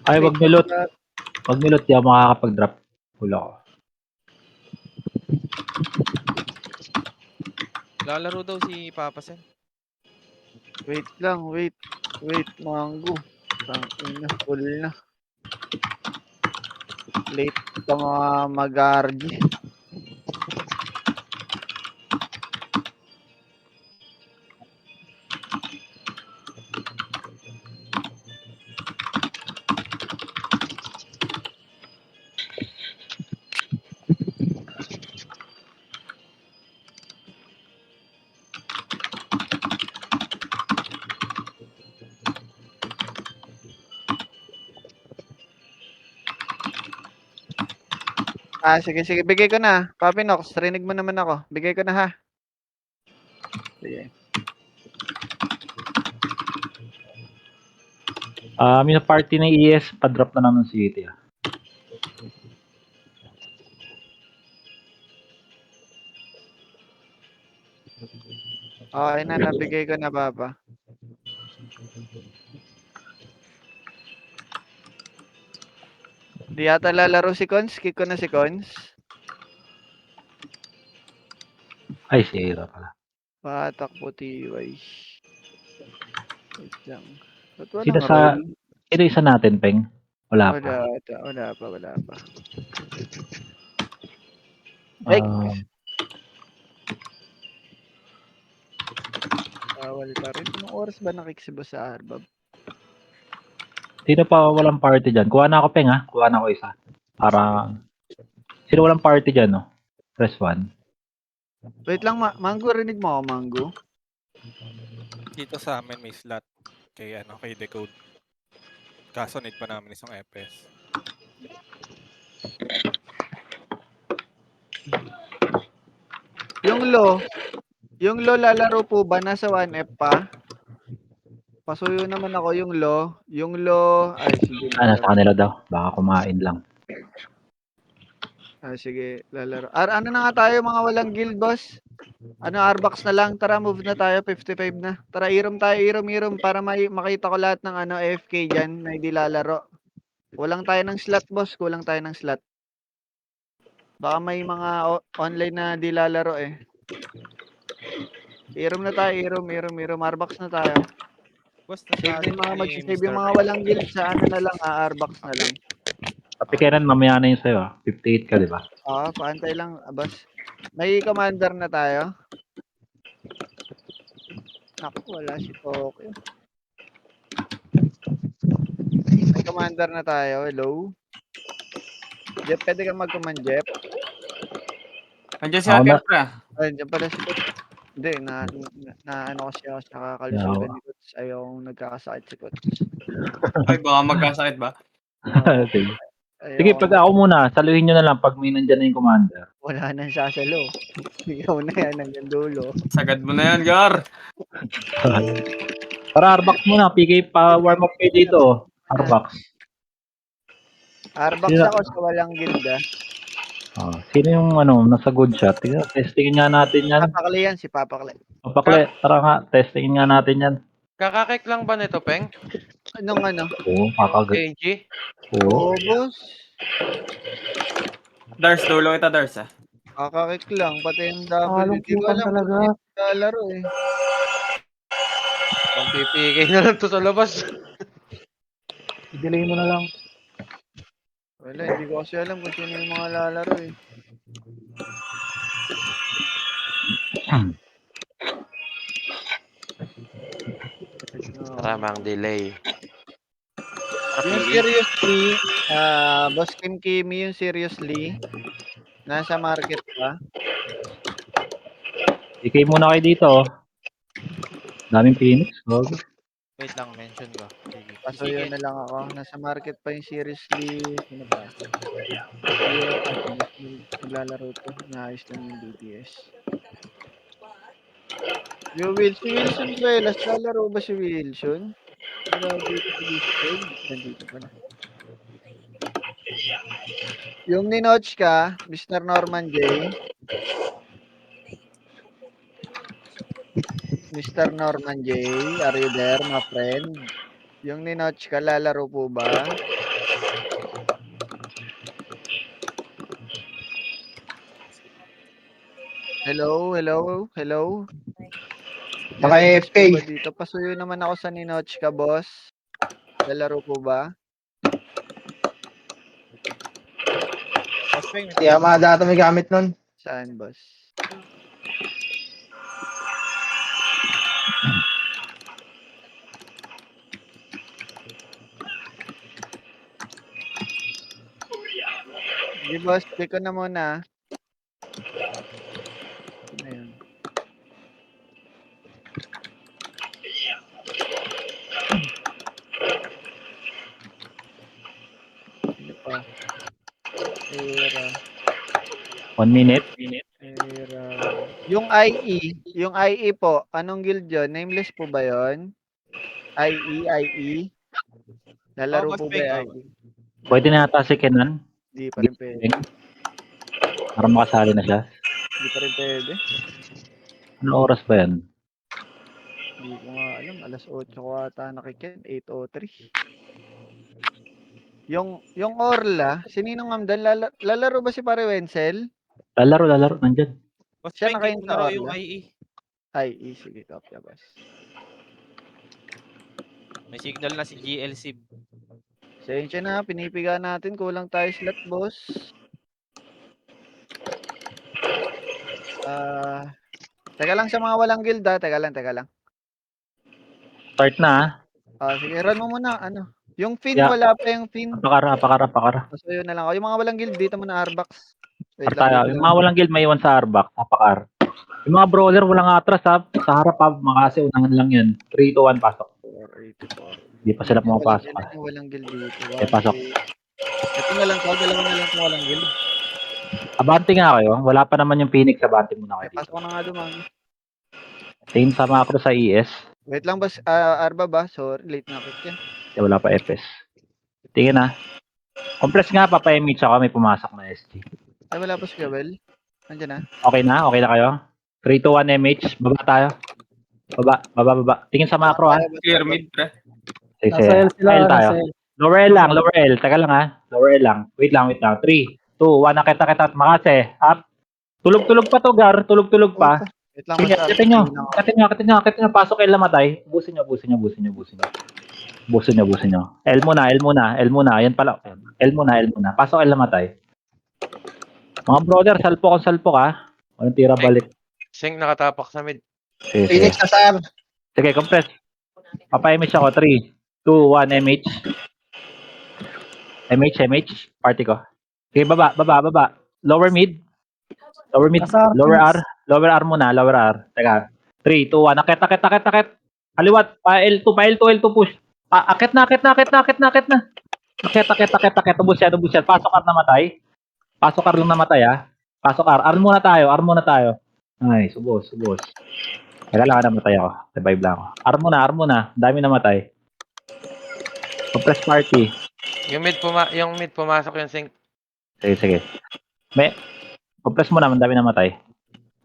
Ay, Wait, wag milot. Wag milot, di ako makakapag-drop. Hula ko. Lalaro daw si Papa Sen. wait lang, wait. Wait, Mango. Tangina, full na. Late pa mga mag-RG. Sige, sige. Bigay ko na. Papi Nox, rinig mo naman ako. Bigay ko na ha. Sige. Yung party ng ES, pa-drop na lang ng city. Okay na, nabigay ko na, Papa. Di yata lalaro si Cons. Kick ko na si Cons. Ay, sira pala. Patakbo TY. Wait lang. Ba't Sino walang roll? isa natin, Peng? Wala pa. Wala pa. Ay! Bawal pa rin. Anong oras ba nakick si Boss sa Arbab? Sino pa walang party dyan? Kuha na ako, Peng, ha? Kuha na ako isa. Para... Sino walang party dyan, no? Press 1. Wait lang, Mango. Rinig mo ako, Mango? Dito sa amin may slot kay Decode. Kaso need pa namin isang FPS. Yung low lalaro po ba? Nasa 1F pa? Pasuyo naman ako yung low. Ay, sige. Nasa kanila daw. Baka kumain lang. Sige. Lalaro. Ano na nga tayo mga walang guild, boss? Arbox na lang. Tara, move na tayo. 55 na. Tara, irom tayo. Irom. Para makita ko lahat ng AFK dyan na hindi lalaro. Kulang tayo ng slot, boss. Kulang tayo ng slot. Baka may mga online na di lalaro eh. Irom na tayo. Irom. Arbox na tayo. Boss, Save na yung mga ni magsisave Mr. yung mga walang guild sa na lang, Arbox na lang. Tapi Kenan, mamaya na yun sa'yo, 58 ka, di ba? Paantay lang, boss. May commander na tayo. Naku, wala si Tokyo. May commander na tayo. Hello? Jeff, pwede kang mag-command, Jeff? Andiyan si Ate Pra. Ay, dyan pala si Coach. Hindi, ano kasi ako sa kakalusugan ni Coach. Ayokong nagkakasakit si Coach. Ay, baka magkasakit ba? Sige. Sige, pag ako muna, saluhin nyo na lang pag may nandyan na yung commander. Wala nang sasalo. Ikaw na yan hanggang dulo. Sagad mo na yan, Gar. Para Arbox muna, PK pa warm up kayo dito. Arbox. Arbox ako sa walang gilda. Sino yung nasa good shot? Testingin nga natin yan. Papakli yan, si Papakli. Papakli, tara nga, testingin nga natin yan. Kakakik lang ba nito, Peng? Anong? Oo, kakagat. KG? Oo, boss. Dars, tulong kita, Dars, ah. Kakakik lang, pati yung double. Anong Hindi ko alam talaga? kung lalaro eh. Pang PPK na lang to sa labas. I-delay mo na lang. Wala, hindi ko kasi alam kung sino yung mga lalaro eh. Maramang delay. Yung seriously, Boss Kim Kimi, yung seriously, nasa market pa. PK muna kayo dito. Daming Phoenix. Wait lang, mention ko. Pasuyo na lang ako. Nasa market pa yung seriously. Sino ba? Naglalaro to. Naayos lang yung DPS. Yung Wilson Velas, lalaro ba si Wilson? Wala dito sa Discord. Nandito pala. Yung ninoch ka, Mr. Norman J. Mr. Norman J, are you there, my friend? Yung ninoch ka, lalaro po ba? Hello, hello, hello. Naka May request AFK. po ba dito? Pasuyo naman ako sa Ninochka, boss. Lalaro po ba? Hindi ako makadata may gamit nun. Saan, boss? Sige, boss. Check ko na muna. Ano yun? Sino pa? Era. 1 minute. Era. Yung IE po, anong guild yun? Nameless po ba yun? IE. Lalaro Boss po ba Peng, yung IE? Pwede na yata si Kenan. Hindi pa rin pwede. Para makasali na siya. Hindi pa rin pwede. Ano oras ba yan? Hindi ko nga alam. Alas 8 ko ata nakikin. 8:03. Yung Orla, sininong Amdan? Lalaro ba si Pare Wenzel? Lalaro. Nandyan. Boss Siya Peng, nakain di ko sa laro Orla? yung IE. IE, sige, copy, boss. May signal na si GLC. Sensya na, pinipiga natin. Kulang tayo slot, boss. Teka lang sa mga walang guild, Teka lang. Start na Sige, run mo muna. Ano? Yung Fin, Yeah. wala pa yung Fin. Pakara. So, yun na lang ako. Yung mga walang guild, dito muna Arbox. Wait Tayo. lang. Yung mga walang guild may iwan sa Arbak. Pakar. Yung mga brawler walang atras ha. Sa harap ha. Makasi unahan lang yan. 3, 2, 1 pasok. 484. Hindi pa sila pumapasok ha. Yung walang guild dito. Pasok. Ito na lang to. Dalawa na lang to walang guild. Abante nga kayo. Wala pa naman yung Phoenix. Abante muna kayo dito. Pasok ko na nga dumami. Tingin sa macro sa ES. Wait lang, boss. Arba ba? Sorry, late na akit yan. Wala pa FS. Tingin ha. Compress nga papayamit ako. May pumasok na SG. Ay, wala pa si Gabel. Nandiyan na. Okay na kayo? 3, 2, 1 MH. Baba tayo. Baba. Tingin sa macro ha. Clear mid, pre. Sige. Nasa L sila. L tayo. Nasa L. Lower L. Teka lang ha. Lower L lang. Wait lang. 3, 2, 1. Nakita. Makase. Up. Tulog-tulog pa to, Gar. Tulog-tulog pa. Wait lang, Sige, boss. katin nyo. Pasok L na matay. Busin nyo. L muna. Yan pala. L muna. Pasok L na matay. Mga brother, salpok ha. Walang tira balik. Sing nakatapak sa mid. Sige. Phoenix na sir. Sige, compress. Papay-MH ako. 3, 2, 1, MH. MH. Party ko. Sige, baba. Lower mid. Nasa Lower R muna. Teka. 3, 2, 1. Akit. Aliwat. Pa L2 push. Akit na. Akit. Ubus yan. Pasok R lang namatay ha. Pasok R. R muna tayo. Ay, subos. Teka lang, namatay ako. Revive lang ako. R muna. Dami namatay. Compress party. Yung mid pumasok yung Sing. Sige. Compress mo naman, dami namatay.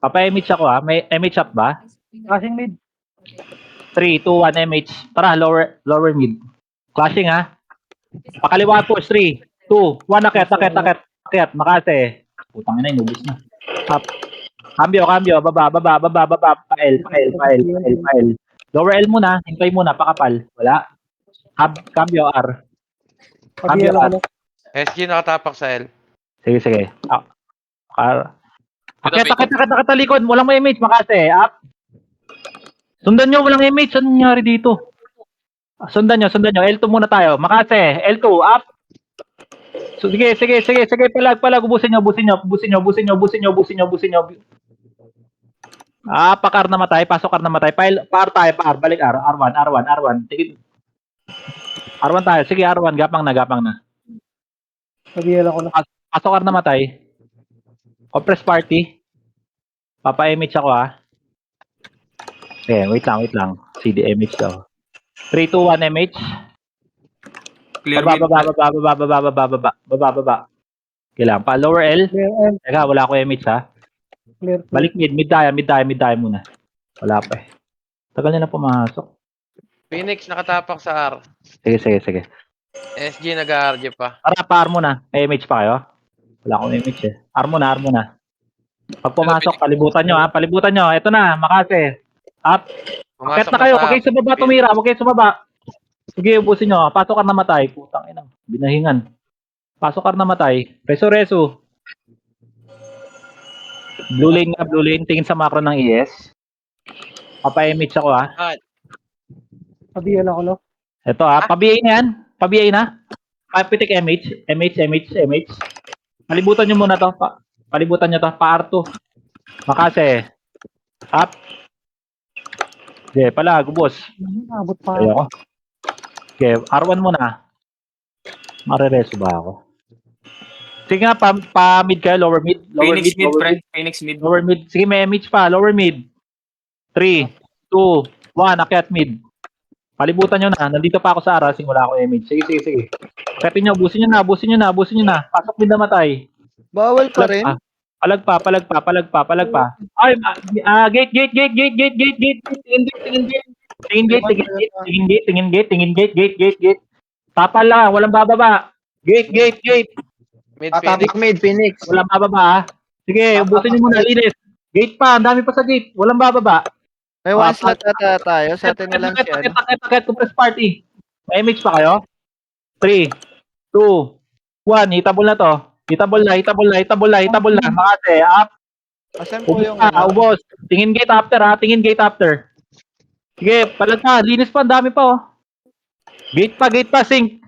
Papa-MH ako ha. May MH up ba? Passing mid. 3, 2, 1 MH. Tara, lower mid. Clashing ha. Pakaliwa push. 3, 2, 1. Akit. Makase. Putang ina, inubos na. Up. Cambio. Baba. Pa-L. Lower L muna. Hintay muna. Pakapal. Wala. Cambio R. Cambio R. SG nakatapak sa L. Sige. Akit. Talikod. Walang may image. Makase. Up. Sundan nyo. Walang image. Ano nangyari dito? Sundan nyo. L2 muna tayo. Makase. L2. Up. So, sige. Palag. Ubusin nyo. Pakar na matay. Pasok R na matay. Par. Balik R. R1. Tigil. R1 tayo. Sige, R1. Gapang na. Pag-iel ako na. Pasok R na matay. Compress party. Papa-MH ako ha. Okay, wait lang. CD MH daw. 3, 2, 1 MH. Clear mid. Baba. Kailangan pa. Lower L. Clear L. Teka, wala ko MH ha. Clear. Balik mid tayo muna. Wala pa eh. Tagal nila pumasok. Phoenix nakatapak sa R. Sige. SG nag-RG pa. Tara, pa-armo na. May MH pa kayo? Wala akong MH eh. Armo na. Pag pumasok, palibutan nyo ha. Palibutan nyo. Ito na, Makase. Up. Akit Pumasok na kayo. sa Huwag kayong sumaba, tumira. Huwag kayong sumaba. Sige, ubusin nyo. Pasok ka namatay. Putang ina. Binahingan. Pasok ka namatay. Reso. Blue lane nga, blue lane. Tingin sa macro ng ES. Papa-MH ako ha. Pabiyan ako, no? Ito ha. Pa-BA na yan. Pa-BA na. Pitik MH. MH. Palibutan nyo muna to. Palibutan nyo to. Pa-R2. Makase. Up. Okay, pala. Gubos. Abot pa. Ayoko. Okay, R1 muna. Marereso ba ako? Sige nga, pa-mid kayo. Lower mid. Phoenix mid, Lower pre. mid. Phoenix mid. Lower mid. Sige, may MH pa. Lower mid. 3, 2, 1. Akyat mid. Palibutan nyo na. Nandito pa ako sa Arasing. Wala akong MH. Sige. Akyatin nyo. Busin nyo na. Pasok mid na matay. Bawal pa rin. Palag pa. Ay, gate. Tingin gate. Tapal lang, walang bababa. Gate. Mid Tatak Phoenix. mid, Phoenix. Walang bababa ha. Sige, ubusin niyo muna, linis. Gate pa, ang dami pa sa gate. Walang bababa. May one slot ata tayo. Sa atin na lang si ano. Akit, compress party. May image pa kayo? 3, 2, 1. Hitabol na to. Hitabol na. Makate, up. Asan po Ubos yung na, ano? ubos. Tingin gate after. Sige, palag pa. Linis pa, ang dami pa oh. Gate pa. Sink.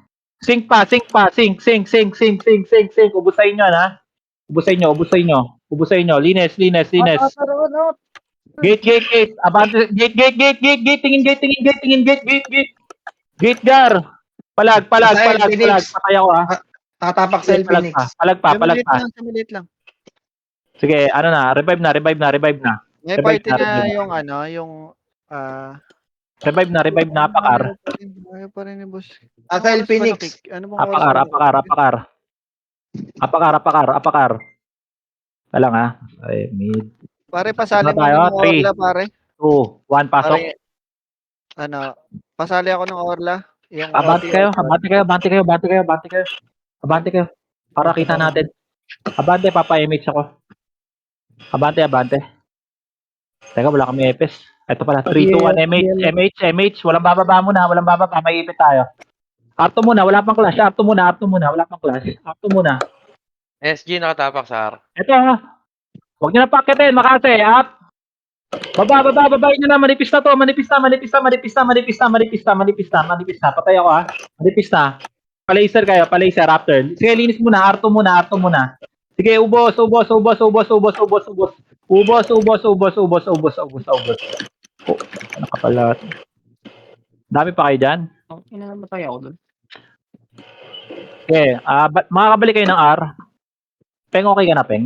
Ubusayin nyo, ha? Ubusayin nyo. Linis. Gate. Abante. Gate. Tingin gate. Gate, gar. Palag. Phoenix. Patay ako, ha? Nakatapak sa L, Phoenix. Palag pa. Maliit lang. Sige, ano na, revive na. May Revive party na, na revive yung ano, yung Revive na, apakar. Ayaw pa rin ni boss. Nasa L, Phoenix. Ano bang oras ba? Apakar. Talang, ha? Ay, mid. Pare, pasali Ano mo tayo? ng Three. Orla, pare. 2, 1, pasok. Pare, ano, pasali ako ng Orla. Yung Abante kayo. Para kita natin. Abante, papa-image ako. Abante. Teka, wala kami epes. Ito pala, 3, 2, 1, MH. Walang bababa muna, may ipit tayo. Arto muna, wala pang clash. Arto muna. SG nakatapak sa R. Ito ha. Huwag nyo na pakitin, Makase. Up. Babayin nyo na. Manipis na to. Manipis na. Patay ako ha. Manipis na. Palaser kayo. Raptor. Sige, linis muna. Arto muna. Sige, ubos. Oh, nakapala. Dami pa kayo dyan. Inamatay ako dun. Okay. Makakabalik kayo ng R. Peng, okay ka na, Peng?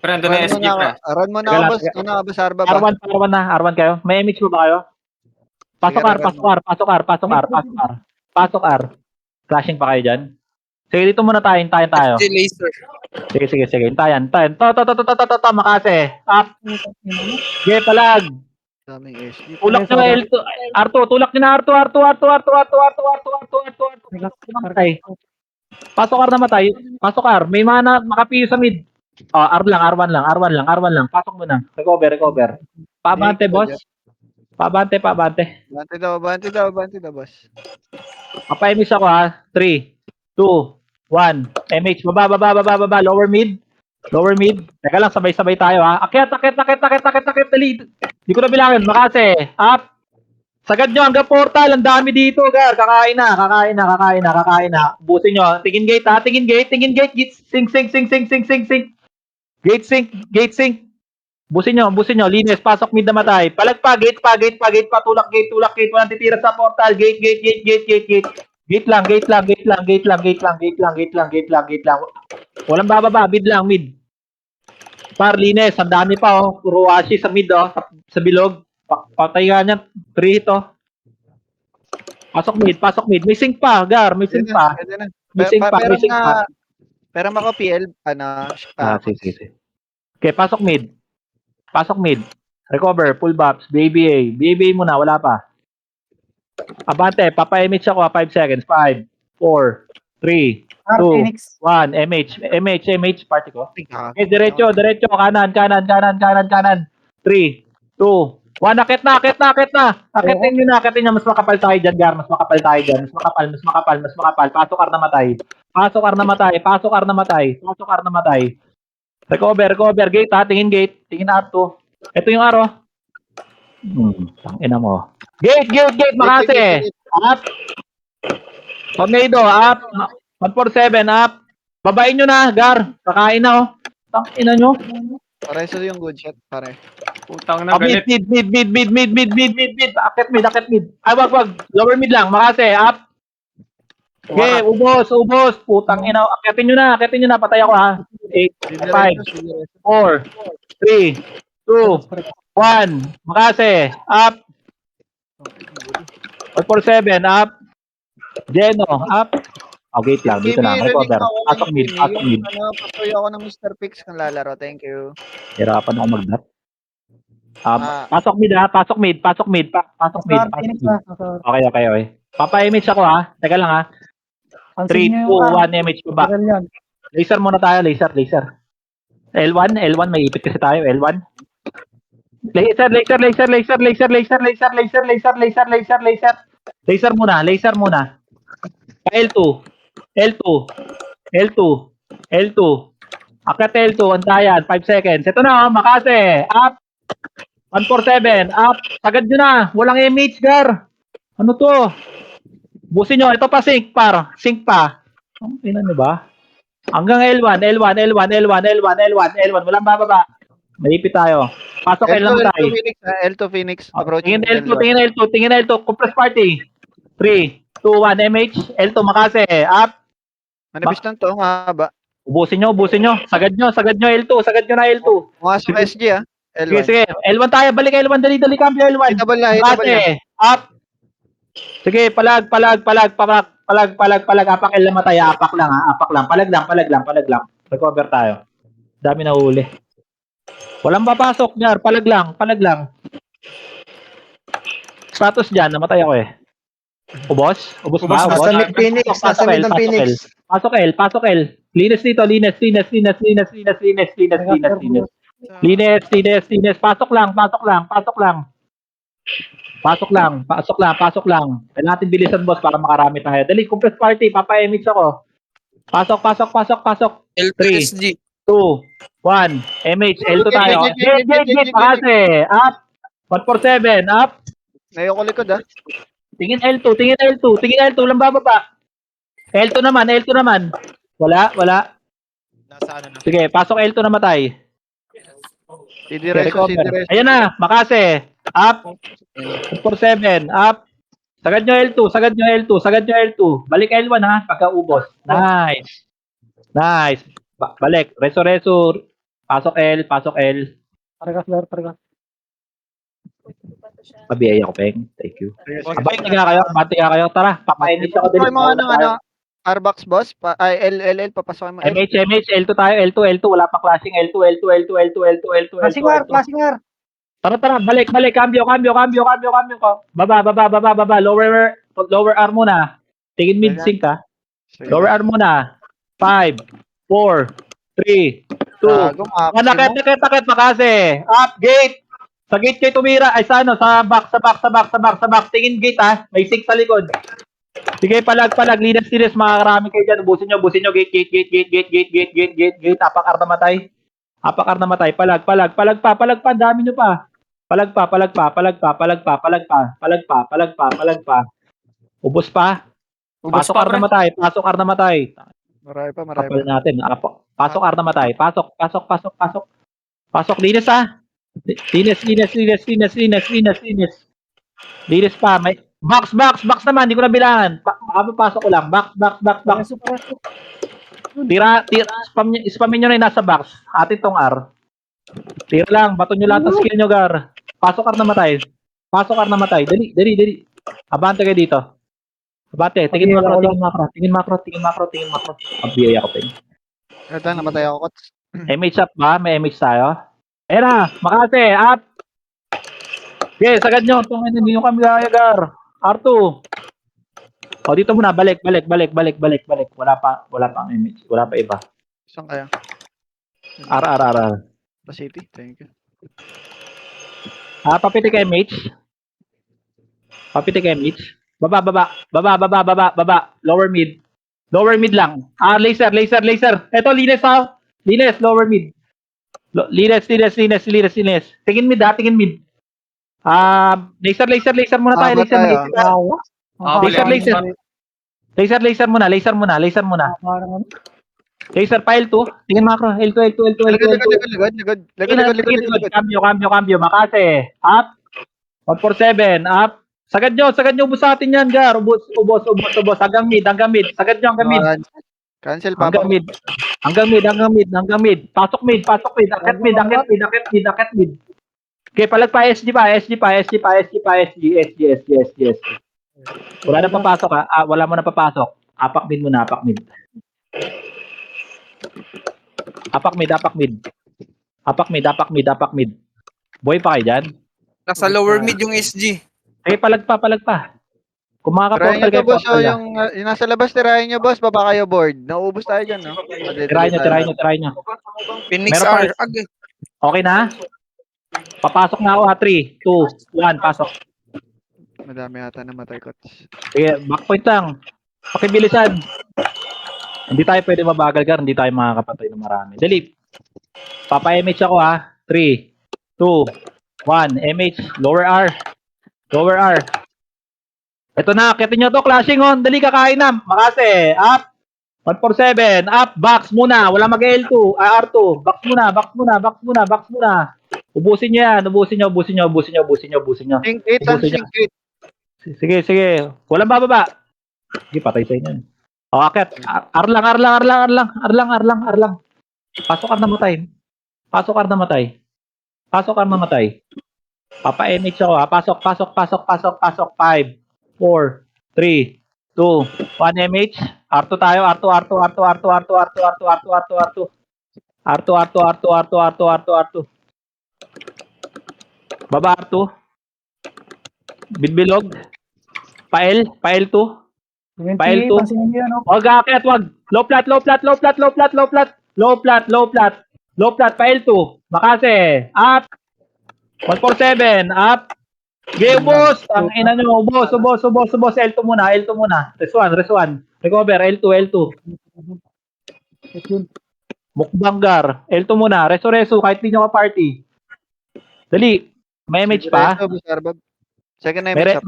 Pre, andun na SG, pre. Run mo na Teka ako, lang, boss. teka. Ano ka ba, Sarba ba? R1 kayo. May image mo ba kayo? Pasok R. Flashing pa kayo dyan. Sige, dito muna tayo. Hintayin tayo. laser. Sige. Hintayin. To. Makase. Up. Sige, palag. Daming SG. Tulak nyo L2. R2. Tulak nyo na R2. Pasok R na matay. Pasok R. May mana makapiyo sa mid. Oh, R1 lang. Pasok mo na. Recover. Paabante, boss. Paabante. Banti daw, boss. Papaimis ako ha. 3, 2, 1. MH. Baba. Lower mid. Teka lang, sabay-sabay tayo ha. Akyat. Dali. Di ko na bilangin. Makase. Up. Sagad nyo hanggang portal. Ang dami dito, gar. Kakain na. Busin nyo. Tingin gate. Gate sync. Busin nyo. Linis. Pasok mid na matay. Palag pa. Gate pa. Tulak gate. Walang titira sa portal. Gate. Gate lang. Walang bababa. Mid lang. Par, linis. Ang dami pa, oh. Puro ashi sa mid, oh. Sa bilog. Patay nga niyan. 3 ito. Pasok mid. May sync pa, gar. Pwede na. Pero mako PL, Sige. Okay, pasok mid. Recover, full buffs, BBA. BBA muna, wala pa. Abante, papa-MH ako, 5 seconds. 5, 4, 3, R, Two. Phoenix. 1, MH, party ko. Ay, gago. Okay, diretso, kanan. 3, 2, 1, akit na. Akitin nyo, mas makapal tayo dyan, Gar. Mas makapal. Pasok ar na matay. Recover. Gate ha, tingin R2. Ito yung R, oh. Tangina mo. Gate, Makase. Up. Tornado, up. 147, up. Babain nyo na, Gar. Kakain na, oh. Tangina nyo. Pare, so yung good shot, pare. Putang na Mid. galit. Akit mid. Ay, wag. Lower mid lang. Makase, up. Okay, ubos. Putang ina. Akitin nyo na. Patay ako, ha. 8, 5, 4, 3, 2, 1. Makase, up. 147, up. Geno, up. Okay, lang. Dito na. Recover. Pasok mid. Patuloy ako ng Mr. Pix kung lalaro. Thank you. Hirapan ako mag-dot. Ah. Pasok mid, ha. Pasok mid. R, Phoenix na. Okay. Papa-image ako, ha. Teka lang, ha. 3, 2, 1, image ko ba? Yan. Laser muna tayo, laser. L1, may ipit kasi tayo, L1. Laser. Laser muna. L2. Akat L2, antayan, 5 seconds. Ito na, Makase, up. 147, up. Sagad nyo na, walang image, Gar. Ano to? Busin nyo, ito pa sync pa. Ang ina nyo ba? Hanggang L1. Walang bababa. Malipit tayo. Pasok L lang tayo. L2 Phoenix. Approaching. Tingin L2. Compress party. 3, 2, 1, MH. L2 Makase. Up. Manipis lang to, haba. Ubusin nyo. Sagad nyo L2. Sagad nyo na L2. Pumasok SG ah. L1. Sige. L1 tayo. Balik L1. Dali. Cambio L1. Hitabal na. Makase. Up. Sige. Palag. Apak L na matay. Apak lang. Palag lang. Recover tayo. Dami na huli. Walang papasok, Gar. Palag lang. Status dyan. Namatay ako eh. Ubos ba? Nasa mid Phoenix. Pasok L. Linis dito. Linis. Pasok lang. Kailangan natin bilisan, boss, para makarami tayo. Dali, compress party. Papa-image ako. Pasok. 3, 2, 1. MH. L2 tayo. Gate. Makase. Up. 147. Up. Ngayon ko likod ah. Tingin L2. Lang bababa. L2 naman. Wala. Nasa ano na. Sige, pasok L2 na matay. Sidireso. Ayan na, Makase. Up. 147. Up. Sagad nyo L2. Balik L1 ha, pagkaubos. Nice. Balik. Reso. Pasok L. Pargas, Gar, pargas. Pabiyaya ko, Peng. Thank you. Abante ka kayo. Tara, papainit ako din. Papasokin mo ng Arbox boss. LL papasokin mo. MH, L2 tayo. L2. Wala pa clashing. L2. Flashing R. Tara. Balik. Cambio ko. Baba. Lower R muna. Tingin mid sync ha. Lower R muna. 5, 4, 3, 2, Nakit Makase. Up, gate. Sa gate kayo tumira. Ay, sa box. Tingin gate ha. May 6 sa likod. Sige, palag. Linas. Makakarami kayo dyan. Ubusin nyo. Gate. Apak-ar na matay. Palag pa. Dami nyo pa. Palag pa. Ubos pa. Pasok ar na matay. Marami pa. Kapal natin. Pasok ar na matay. Pasok. Linis ha. Linis pa. May box naman. Hindi ko na bilangan. Pasok ko lang. Box. Tira. Spamin nyo na yung nasa box. Atin tong R. Tira lang. Bato nyo lahat ng skill nyo, Gar. Pasok ar na matay. Dali. Abante kayo dito. Abante. Tingin macro. Abiyay ako, Peng. Ito, namatay ako. MH up ba? May MH tayo? Makase, up! Okay, sagad nyo. Hindi nyo kami gaya, Gar. R2. O, dito muna, balik. Wala pa ang image. Wala pa iba. Saan kaya? R. Pa City. Thank you. Papitik MH. Baba. Lower mid. Lower mid lang. Laser. Eto, linis ha. Linis, lower mid. Linis. Tingin mid. Laser muna tayo. Haba tayo. Laser muna. Laser pa L2. Tingin macro. L2. Likod. Cambio. Makase. Up. 147. Up. Sagad nyo. Ubus sa atin yan, Gar. Ubus. Hanggang mid. Sagad nyo hanggang mid. Cancel, Papa. Hanggang mid. Pasok mid. Akit mid. Okay, palag pa. SG pa. SG. Wala na papasok ha. Wala mo na papasok. Apak mid muna. Apak mid. Boy pa kayo dyan? Nasa lower mid yung SG. Okay, palag pa. Kung Tirahin makaka-portal nyo to, kayo, boss. portal na. Yung nasa labas, tirahin nyo, boss. Baba kayo board. Nauubos tayo dyan, no? Tirahin nyo. Phoenix Meron pa R. rin. Agay. Okay na? Papasok na ako ha. 3, 2, 1, pasok. Madami yata namatay, coach. Sige, backpoint lang. Pakibilisan. Hindi tayo pwede mabagal, Gar. Hindi tayo makakapatay ng marami. Dali. Papa-MH ako ha. 3, 2, 1. MH. Lower R. Ito na. Akitin nyo to. Clashing on. Dali, kakain na. Makase. Up. 147. Up. Box muna. Wala mag-L2. R2. Box muna. Ubusin nyo yan. Ubusin nyo. Sink 8 sink 8. Sige. Walang bababa. Sige, patay sa inyo. O, akit. R lang. Pasok R na matay. Papa-MH ako ha. Pasok. 5, 4, 3, 2, 1 MH. R2 tayo. R2. Baba R2. Bilbilog. Pael 2. Pael 2. Wag akit, wag. Low plat. Pael 2. Makase. Up. 147. Up. Sige, ubos. Ang ina nyo. Ubos. L2 muna. Res 1. Recover. L2. Mukbanggar. L2 muna. Reso. Kahit di nyo ka-party. Dali. May image pa. Second image.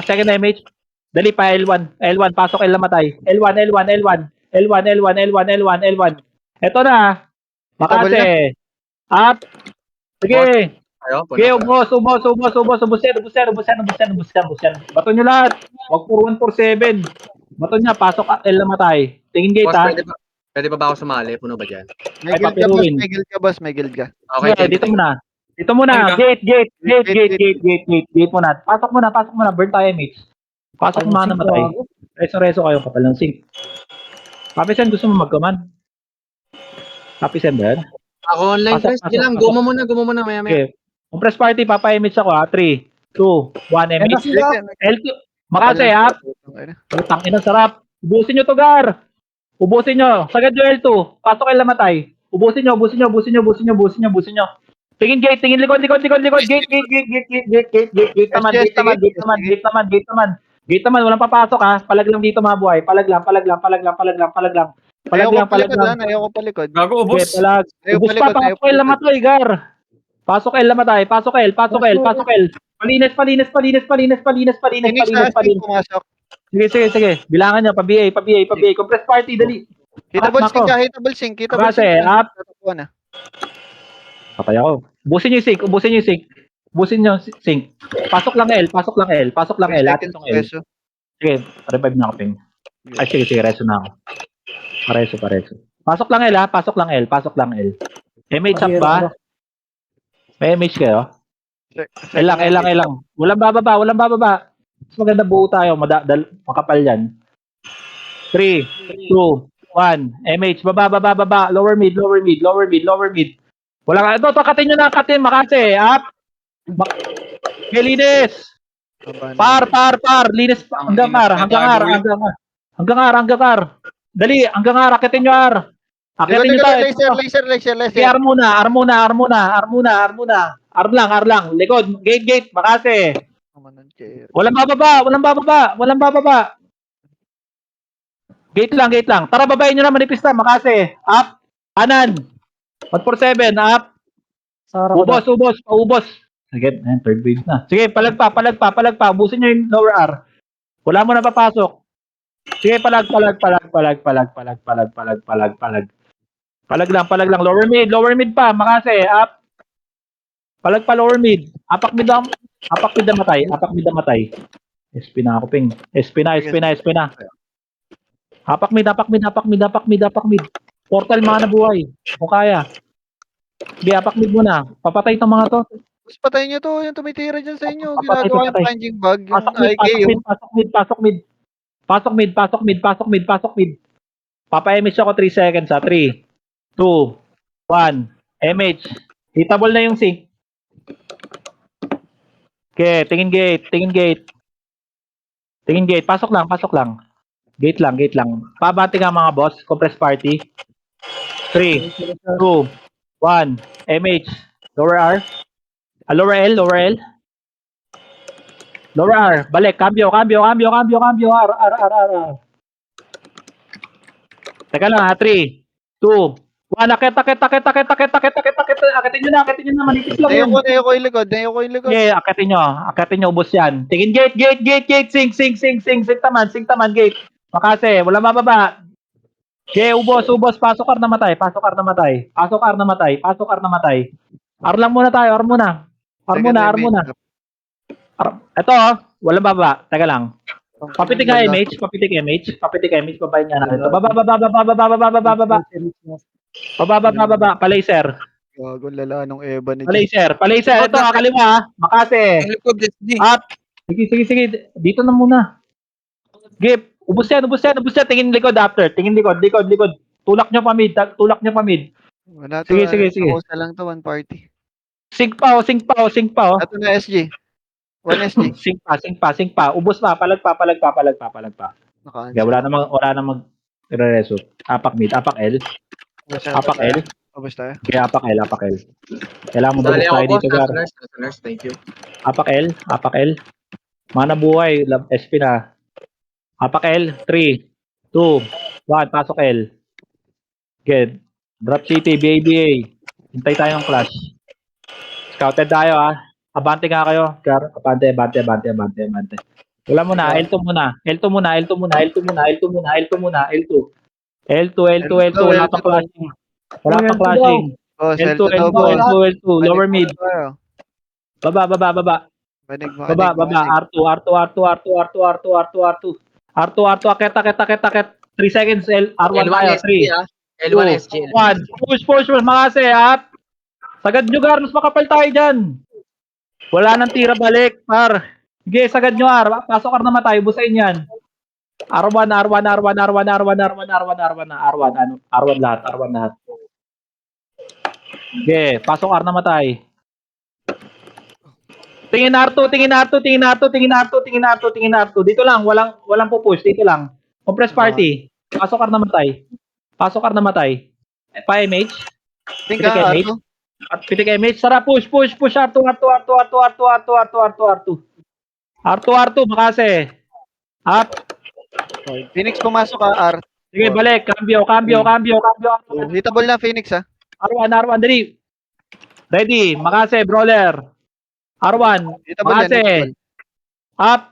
Second image. Dali pa L1. Pasok L na matay. L1. Ito na. Makase. Up. Sige. Sige, ubos. Bato nyo lahat. Wag puro 147. Bato nyo, pasok L na matay. Tingin gate ha. Pwede ba ako sumali? Puno ba dyan? May guild ka, boss. Okay, dito muna. Gate muna. Pasok muna. Burn tayo, mates. Pasok muna na matay. Reso kayo, kapal ng sink. Papisen, gusto mo mag-command? Papisen ba yan? Ako online Pasok, press. Sige lang. Go mo muna. Maya. Okay. Compress party, papa-image ako ha. 3, 2, 1, image. L2. Makase ha. Putang ina, sarap. Ubusin nyo to, Gar. Sagad nyo L2. Pasok L na matay. Ubusin nyo. Tingin gate, likod. Gate naman, walang papasok ha. Palag lang dito mga buhay. Palag lang. Ayoko palikod. Gago, Okay, ubos. palag. Ubus pa, pasok L na matay, Gar. Pasok L na matay. Pasok L. Palinis. Phoenix na sink pumasok. Sige. Bilangan nyo, pa-BA. Compress party, dali. Hitable sink. Kasi, up. Patay ako. Ubusin nyo yung sink. Pasok lang L. Atin tong L. Sige, revive na ako, Ping. Ay, sige, reso na ako. Pareso. Pasok lang L. MH up ba? May MH kayo? L lang. Walang bababa. Mas maganda buo tayo. Makapal yan. 3, 2, 1. MH. Baba. Lower mid. Wala ka. Ito, katin nyo na. Makase. Up. Gelides. Par. Linis pa. Hanggang R. Dali, hanggang R. Akitin nyo R. Akitin nyo tayo. Laser. R muna. R lang. Likod. Gate. Makase. Walang bababa. Gate lang. Tara, babayin nyo na. Manipis na. Makase. Up. Kanan. 147. Up. Sara Ubos. Sige, third wave na. Sige, palag pa. Ubusin nyo yung lower R. Wala mo na papasok. Sige, palag. Palag lang. Lower mid pa. Makase. Up. Palag pa lower mid. Apak mid na matay. SP na ako, ping. SP na. Apak mid. Portal mga nabuhay. O kaya. Di, apak mid muna. Papatay itong mga to. Mas patayin nyo to, yung tumitira dyan sa inyo. Papatay, Ginagawa yung papatay. punching bag. Yung Pasok mid. Papa-MH ako 3 seconds ha. 3, 2, 1. MH. Hitable na yung sync. Okay, tingin gate. Pasok lang. Gate lang. Pabati nga mga boss. Compress party. 3, 2, 1. MH. Lower R. Lower L. Lower R. Balik. Cambio. R. Teka lang ha. 3, 2, 1. Akit. Akitin nyo na. Manipis lang yun. Nayo ko yung likod. Okay, akitin nyo. Ubos yan. Tingin gate. Sing taman. Gate. Makase. Wala mababa. Okay, ubos. Pasok R na matay. R lang muna tayo. R muna. Ito, walang baba. Teka lang. Papitik MH. Babayin nga natin ito. Baba. Pa-laser. Gago, lala nung Eva ni Pa-laser. Ito, kaliwa. Makase. Ang likod, SG. Up. Sige. Dito na muna. Gip. Ubus yan. Tingin likod after. Likod. Tulak nyo pa mid. Wala to. Sige. Tapos na lang to, one party. Sync pa. Ito na SG. 1 SG. Sync pa. Ubos pa. Palag pa. Naka-answer. Okay, wala namang re-reso. Apak mid. Apak L. Abos tayo. Okay, apak L. Kailangan mo Dali balik ako, tayo boss. dito, Gar. Nurse. Thank you. Apak L. Mana buhay. SP na. Apak L. 3, 2, 1. Pasok L. Okay. Drop City. BABA. Hintay tayo ng clash. Scouted tayo, ha. Abante nga kayo. Gar. Abante. Wala muna. L2 muna. L2. Wala pang clashing. Oh, L2. Lower mid. Baba. Baba. R2. Akit. 3 seconds. R1 tayo. 3, L1 SG. 2, 1. Push. Makase. Up. Sagad nyo, Gar. Mas makapal tayo dyan. Wala nang tira balik. Par. Sige, sagad nyo, R. Pasok R na matay. Busain yan. R1 lahat. Okay, pasok R na matay. Tingin R2. Dito lang, walang pupush. Dito lang. Compress party. Pasok R na matay. Pa-MH. Pitik MH. Tara, push. R2. Makase. Up. Phoenix pumasok ka, R. Sige, balik. Cambio. Hitable na Phoenix, ha. R1, dali. Ready. Makase, brawler. R1. Hitable yan. Makase. Up.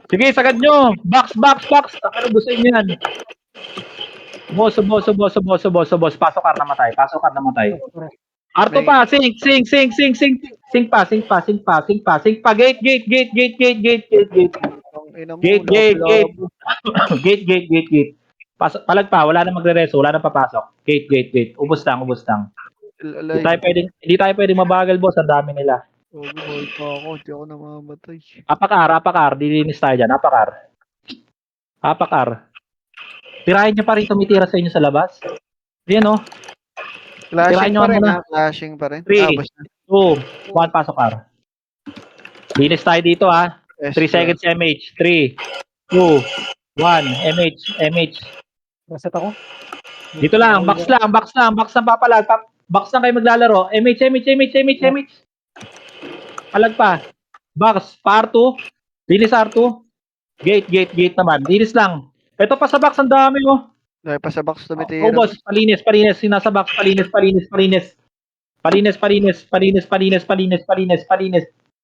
Sige, sagad nyo. Box. Takano, gusto nyo yan. Boss. Pasok R na matay. R2 pa. Sync pa. Gate. Gate. Palag pa, wala na magre-reso, wala na papasok. Gate. Ubos lang. Hindi tayo pwedeng mabagal, boss. Ang dami nila. Mahal pa ako. Hindi ako namamatay. Apak-R. Dilinis tayo dyan. Apak-R. Tirahin nyo pa rin tumitira sa inyo sa labas. Yan, oh. Tirahin nyo muna. Flashing pa rin. 3, 2, 1, pasok R. Linis tayo dito ha. 3 seconds MH. 3, 2, 1. MH. Reset ako. Dito lang. Box lang. Box lang papalag. Box lang kayo maglalaro. MH. Palag pa. Box. Pa R2. Linis R2. Gate naman. Linis lang. Ito pa sa box. Ang dami oh. Dahil pa sa box tumitira. Ubos. Palinis. Sinasa box. Palinis.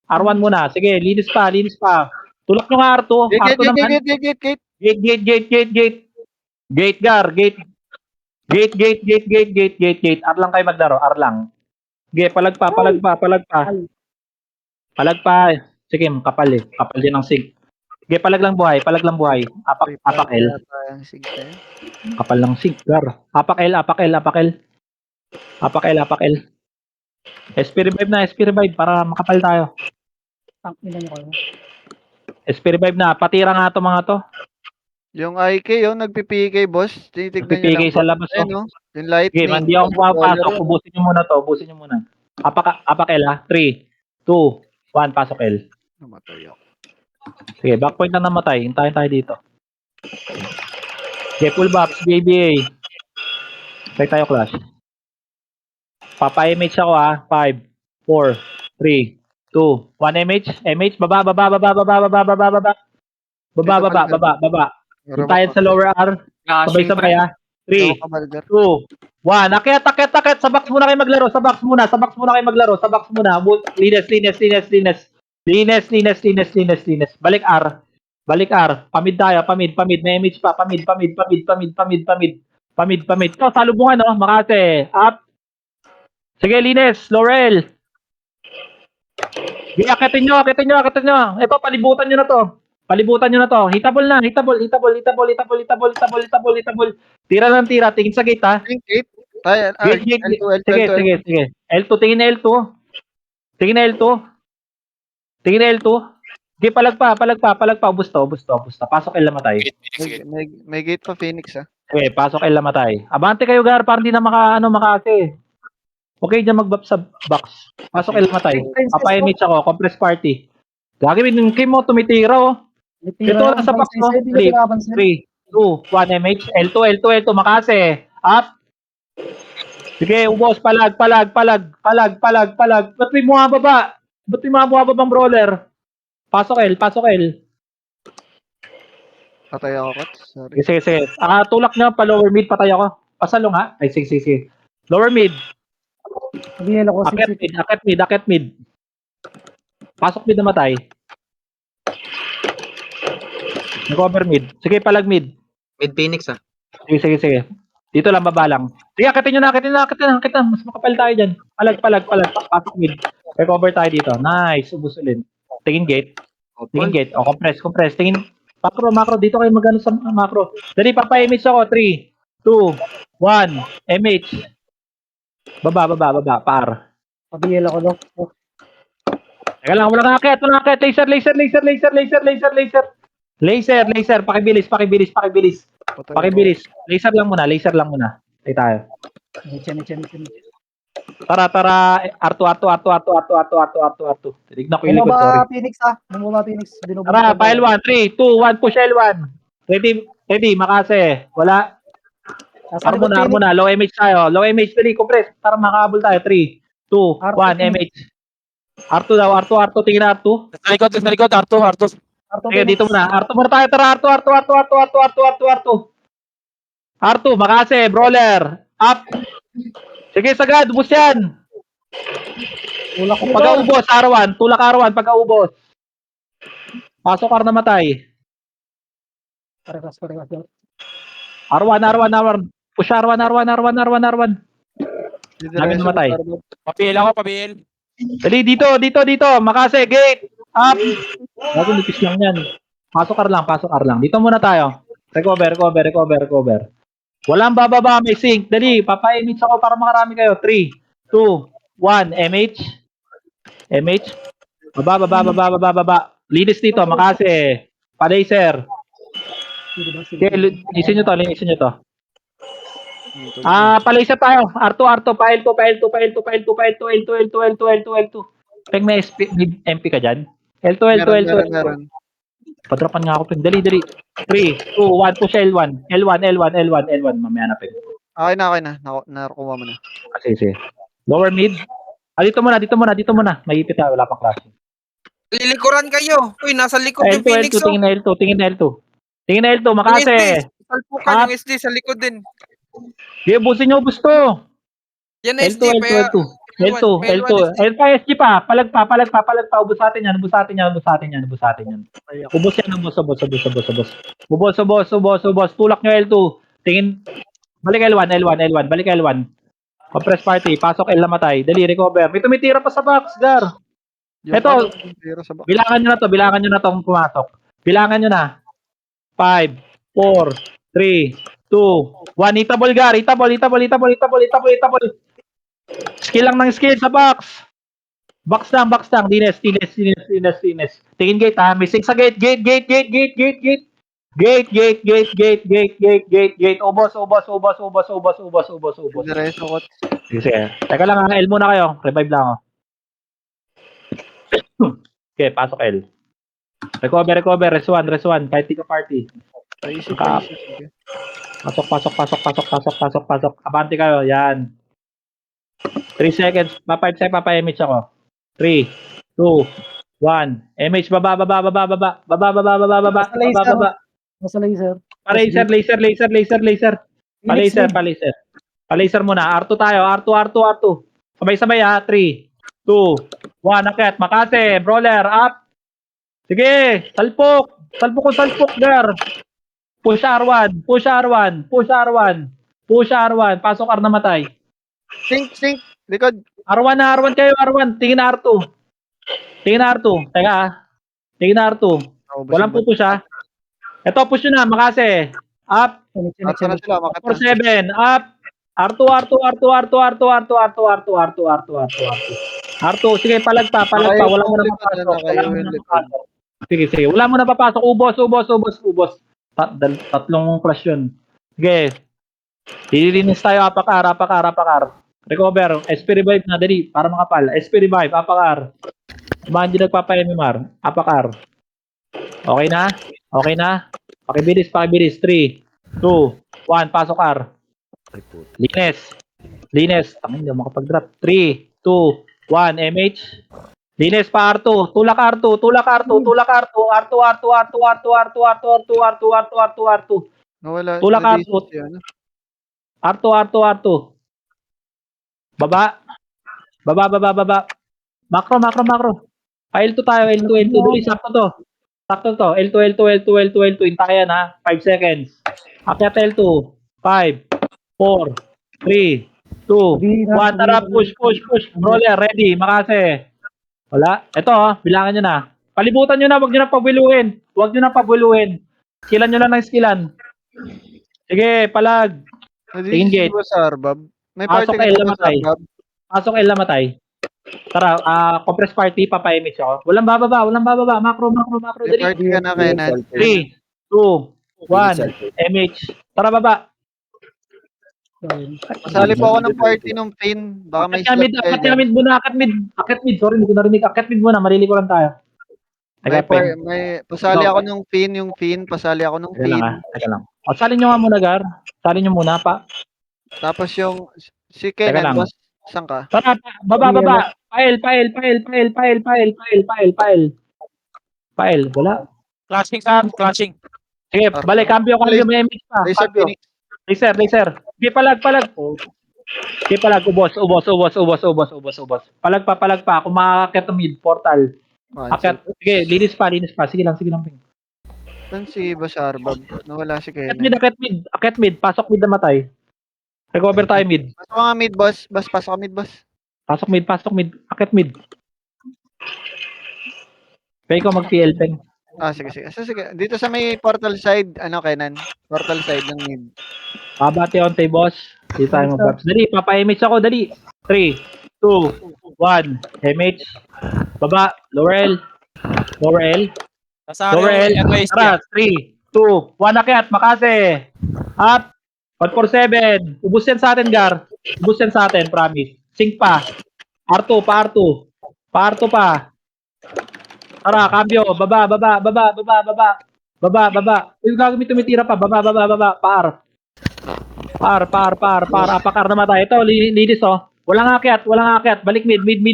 R1 muna. Sige, linis pa. Tulak nyo nga R2. R2 naman. Gate. Gate. Gate, gar. Gate. R lang kayo maglaro. R lang. Sige, palag pa. Palag pa. Sige, kapal eh. Kapal din ang sig. Sige, palag lang buhay. Apak L. Kapal lang sig, gar. Apak L. SP revive para makapal tayo. Ang ina niyo kayo. SP revive na. Patira nga to mga to. Yung IK, yung nagpipigay, boss. Tinitignan nyo Nagpipigay lang. sa labas, Ayun, no? Yung lightning. Sige, hindi ako pumapasok. Ubusin nyo muna. Apak L ha. 3, 2, 1. Pasok L. Namatay ako. Sige, backpoint na namatay. Hintayin tayo dito. Okay, full box, BABA. Try tayo clash. Papa-MH ako ha. 5, 4, 3, 2, 1 MH. Baba. Hintayin sa lower R. Sabay-sabay ha. 3, 2, 1. Akyat. Sa box muna kayo maglaro. Sa box muna. Linis. Balik R. Pamid tayo. May image pa. Pamid. Ito, salubungan no. Makate. Up. Sige, linis. Laurel. Sige, akitin nyo. Ito, palibutan nyo na to. Hitable na. Tira. Tingin sa gate ha. Gate. Tayo, Gate. L2. Sige. L2, tingin na L2. Sige, palag pa. Ubus to. Pasok L namatay. May gate pa Phoenix, ha? Okay, pasok L namatay. Abante kayo, Gar, para hindi na makase. Okay, dyan mag-buff sa box. Pasok L namatay. Papa-image ako, compress party. Gagawin yung Kim mo, tumitira oh. Ito na sa box mo. 3, 2, 1 MH. L2, makase. Up. Sige, ubos, palag. Ba't may bumababa? Bang brawler? Pasok L. Patay ako, Pat. Sorry. Sige. Tulak nyo pa lower mid, patay ako. Pasalong ha? Ay, sige. Lower mid. Sabihin ako, Akit mid. Pasok mid namatay. Nag-over mid. Sige, palag mid. Mid Phoenix ah. Sige. Dito lang, baba lang. Sige, akitin nyo na. Mas makapal tayo dyan. Palag. Pasok mid. Recover tayo dito. Nice. Ubus ulit. Tingin gate. O, compress. Tingin. Macro. Dito kayo magano sa macro. Dali, papa-image ako. 3, 2, 1. MH. Baba. Par. Sabihin ako, no? Teka lang, wala kang akit. Laser. Pakibilis. Laser lang muna. Tayo tayo. Tara. R2. Tinignan ko yung likod, sorry. Bumaba Phoenix. Tara, file 1. 3, 2, 1. Push L1. Ready, makase. Wala. R muna. Low MH tayo. Dali, compress. Tara, makahabol tayo. 3, 2, 1. MH. R2 daw. R2. Tingin na R2. Sa likod, R2. Sige, dito muna. R2 muna tayo. Tara, R2. Makase. Brawler. Up. Sige, sagad. Ubus yan. Pagka-ubos, R1. Tulak R1. Pagka-ubos. Pasok R namatay. Parekas. R1. Push R1. Namin namatay. Pabiel. Dali, dito. Makase, gate. Up. Bago nipis lang yan. Pasok R lang. Dito muna tayo. Recover. Walang bababa, may sync. Dali, papa-image ako para makarami kayo. 3, 2, 1. MH. Baba. Linis dito, makase. Pa-laser. Okay, linisin nyo to. Pa-laser tayo. R2. Pa L2. Peng may MP ka dyan? L2, L2, Meron, L2, meron, L2. meron. Padrapan nga ako, Ping. Dali, dali. 3, 2, 1, push L1. L1, L1, L1, L1. Mamaya na, Ping. Okay na, okay na. Nakuha mo na. Sige, sige. Lower mid. Dito muna, dito muna, dito muna. Mahipit tayo, wala pang clash. Lilikuran kayo. Uy, nasa likod yung L2, Phoenix, L2, oh. tingin na L2, tingin na L2. Tingin na L2, Yung Makase. SD, salpukan Up. yung SD sa likod din. Di, ubusin nyo, ubus to. Yan L2, SD, L2, kaya... L2. L2, L2. L5, SG pa. Palag pa. Ubus natin yan, ubus natin yan, ubus natin yan, ubus natin yan. Ubus yan, ubus. Ubus. Tulak nyo L2. Tingin. Balik L1, balik L1. Compress party, pasok L na matay. Dali, recover. May tumitira pa sa box, Gar. Yung Eto. ano, zero sa box. Bilangan nyo na tong pumasok. Bilangan nyo na. 5, 4, 3, 2, 1. Itabol, Gar. Itabol. Skill lang ng skill sa box. Box lang. Dines. Tingin gate ha. Missing sa gate. Gate. Ubos. Diretso ko. Sige. Teka lang ha. L muna kayo. Revive lang ako. Okay, pasok L. Recover. Res 1. Kahit di ka party. Paisip. Sige. Pasok. Abante kayo. Yan. 3 seconds. 5 seconds. Papa-MH ako. 3, 2, 1. MH. Baba. Nasa laser. Laser. Palaser muna. R2 tayo. R2. Sabay-sabay ha. 3, 2, 1. Akit. Makate. Brawler. Up. Sige. Salpok. Gar. Push R1. Pasok R na matay. Sink. Likod. R1 kayo. Tingin na R2. Teka ah. Tingin na R2. Walang pupush ha. Ito, push nyo na. Makase. Up. Asa na sila, makata. 4-7. Up. R2. Sige, palag pa. Wala mo na papasok. Sige. Wala mo na papasok. Ubos. Tatlong flash yun. Sige. Dililinis tayo. Apakar. Recover. SP revive na. Dali. Para makapal. SP revive. Apakar. Samahan din nagpapa-MMR. Apakar. Okay na? Pakibilis. 3, 2, 1. Pasok R. Lines. Tangin, hindi makapag-drop. 3, 2, 1. MH. Lines pa R2. Tulak R2. Nawala. Tulak na-disis R2. yan. R2. Baba. Macro. L2 tayo. L2. Dali, sakto to. L2. Intayan ha. 5 seconds. Akyat L2. 5, 4, 3, 2, 1. Tara, push. Brawler, ready. Makase. Wala. Ito bilangan nyo na. Palibutan nyo na. Huwag nyo na pabuluhin. Skillan nyo lang ng skillan. Sige, palag. Tingin gate. Na-disis ba sa Arbab? May Pasok party L ka na ba sa matay. Arbab? Pasok L na matay. Tara, compress party, papa-image ako. Walang bababa. Macro. May Dali. party ka na kay Nan. 3, 2, 1. MH. Tara, baba. Masali po ako ng party nung pin. Baka may slot kayo Akat dyan. mid muna. Akat mid. Sorry, hindi ko narinig. Akat mid muna. Malili ko lang tayo. Pasali ako nung pin. Pasali ako nung pin. Teka lang. O, salin nyo nga muna, Gar. Salin nyo muna, pa. Tapos yung si Teka lang. Kenan, boss, saan ka? Tara, baba. File. Wala. Clashing. Sige, balik. Cambio. May MH pa. Laser Cambio. Phoenix. Laser. Sige, palag. Sige, palag. Ubos. Palag pa. Kung makakakit ng mid, portal. Akit. Sige, linis pa. Sige lang. Saan si Boss Arbab? Nawala si Akit Kenan. mid. Pasok mid na matay. Recover tayo mid. Pasok ka nga mid, boss. Pasok ka mid, boss. Pasok mid. Akit mid. Pwede ko mag-PL peng. Sige. Dito sa may portal side, Kenan? Portal side ng mid. Babati on tayo, boss. Dito tayo mag-babs. Dali, papa-MH ako. Dali. 3, 2, 1. MH. Baba. Lower L. Nasa Lower L. NYST. Tara, 3, 2, 1. Akyat. Makase. Up. 147. Ubus yan sa atin, Gar. Promise. Sync pa. R2 pa. Tara, cambio. Baba. Uy, gagawin tumitira pa. Baba. Par. Apakar namatay. Ito, linis oh. Walang akyat. Balik mid. Mid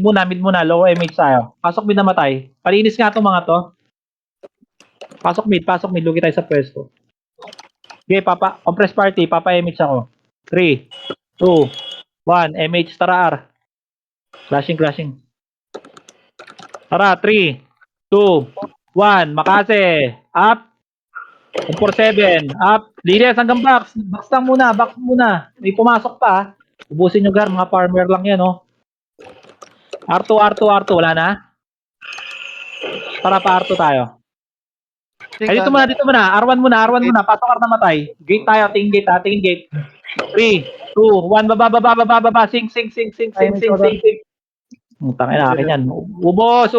muna. Low MH tayo. Pasok mid namatay. Palinis nga itong mga to. Pasok mid. Lugi tayo sa pwesto. Okay, compress party. Papa MH ako. 3, 2, 1. MH, tara R. Clashing. Tara, 3, 2, 1. Makase. Up. 4-7. Up. Lides hanggang box. Box muna. May pumasok pa. ah. Ubusin nyo gar. Mga farmer lang yan, oh. R2. Wala na? Tara pa R2 tayo. Ay, dito muna. R1 muna. Pasok R namatay. Gate tayo. Tingin gate. 3, 2, 1. Baba. Sing. Tangin na akin yan. Ubos.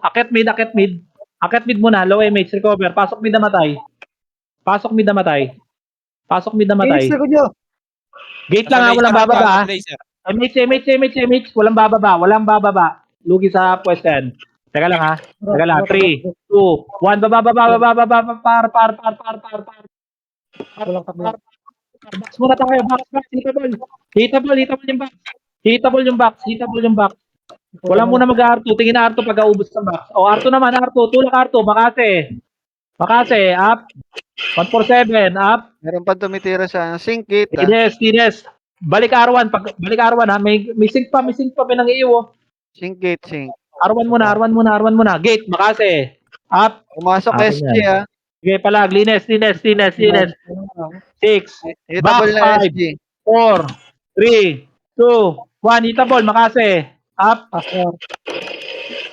Akit mid. Akit mid muna. Low MH. Recover. Pasok mid namatay. Inis na ko nyo. Gate lang ha. Walang bababa ha. Laser. MH. Walang bababa. Lugi sa pwesto yan. Teka lang ha. 3, 2, 1. Baba. Par. Walang takbo. Box muna tayo. Box. Hitable yung box. Wala muna mag-R2. Tingin na R2 pag aubos ng box. O, R2 naman. Tulak R2. Makase. Up. 147. Up. Meron pa tumitira sa sink gate. Tines. Balik R1 ha. May sync pa. May nang-iiwo. Sink gate. R1 muna. Gate. Makase. Up. Pumasok Akin SG yan. Sige palag. Linis. 6. Hitable na Back, SG. 4, 3, 2, 1. Hitable. Makase. Up.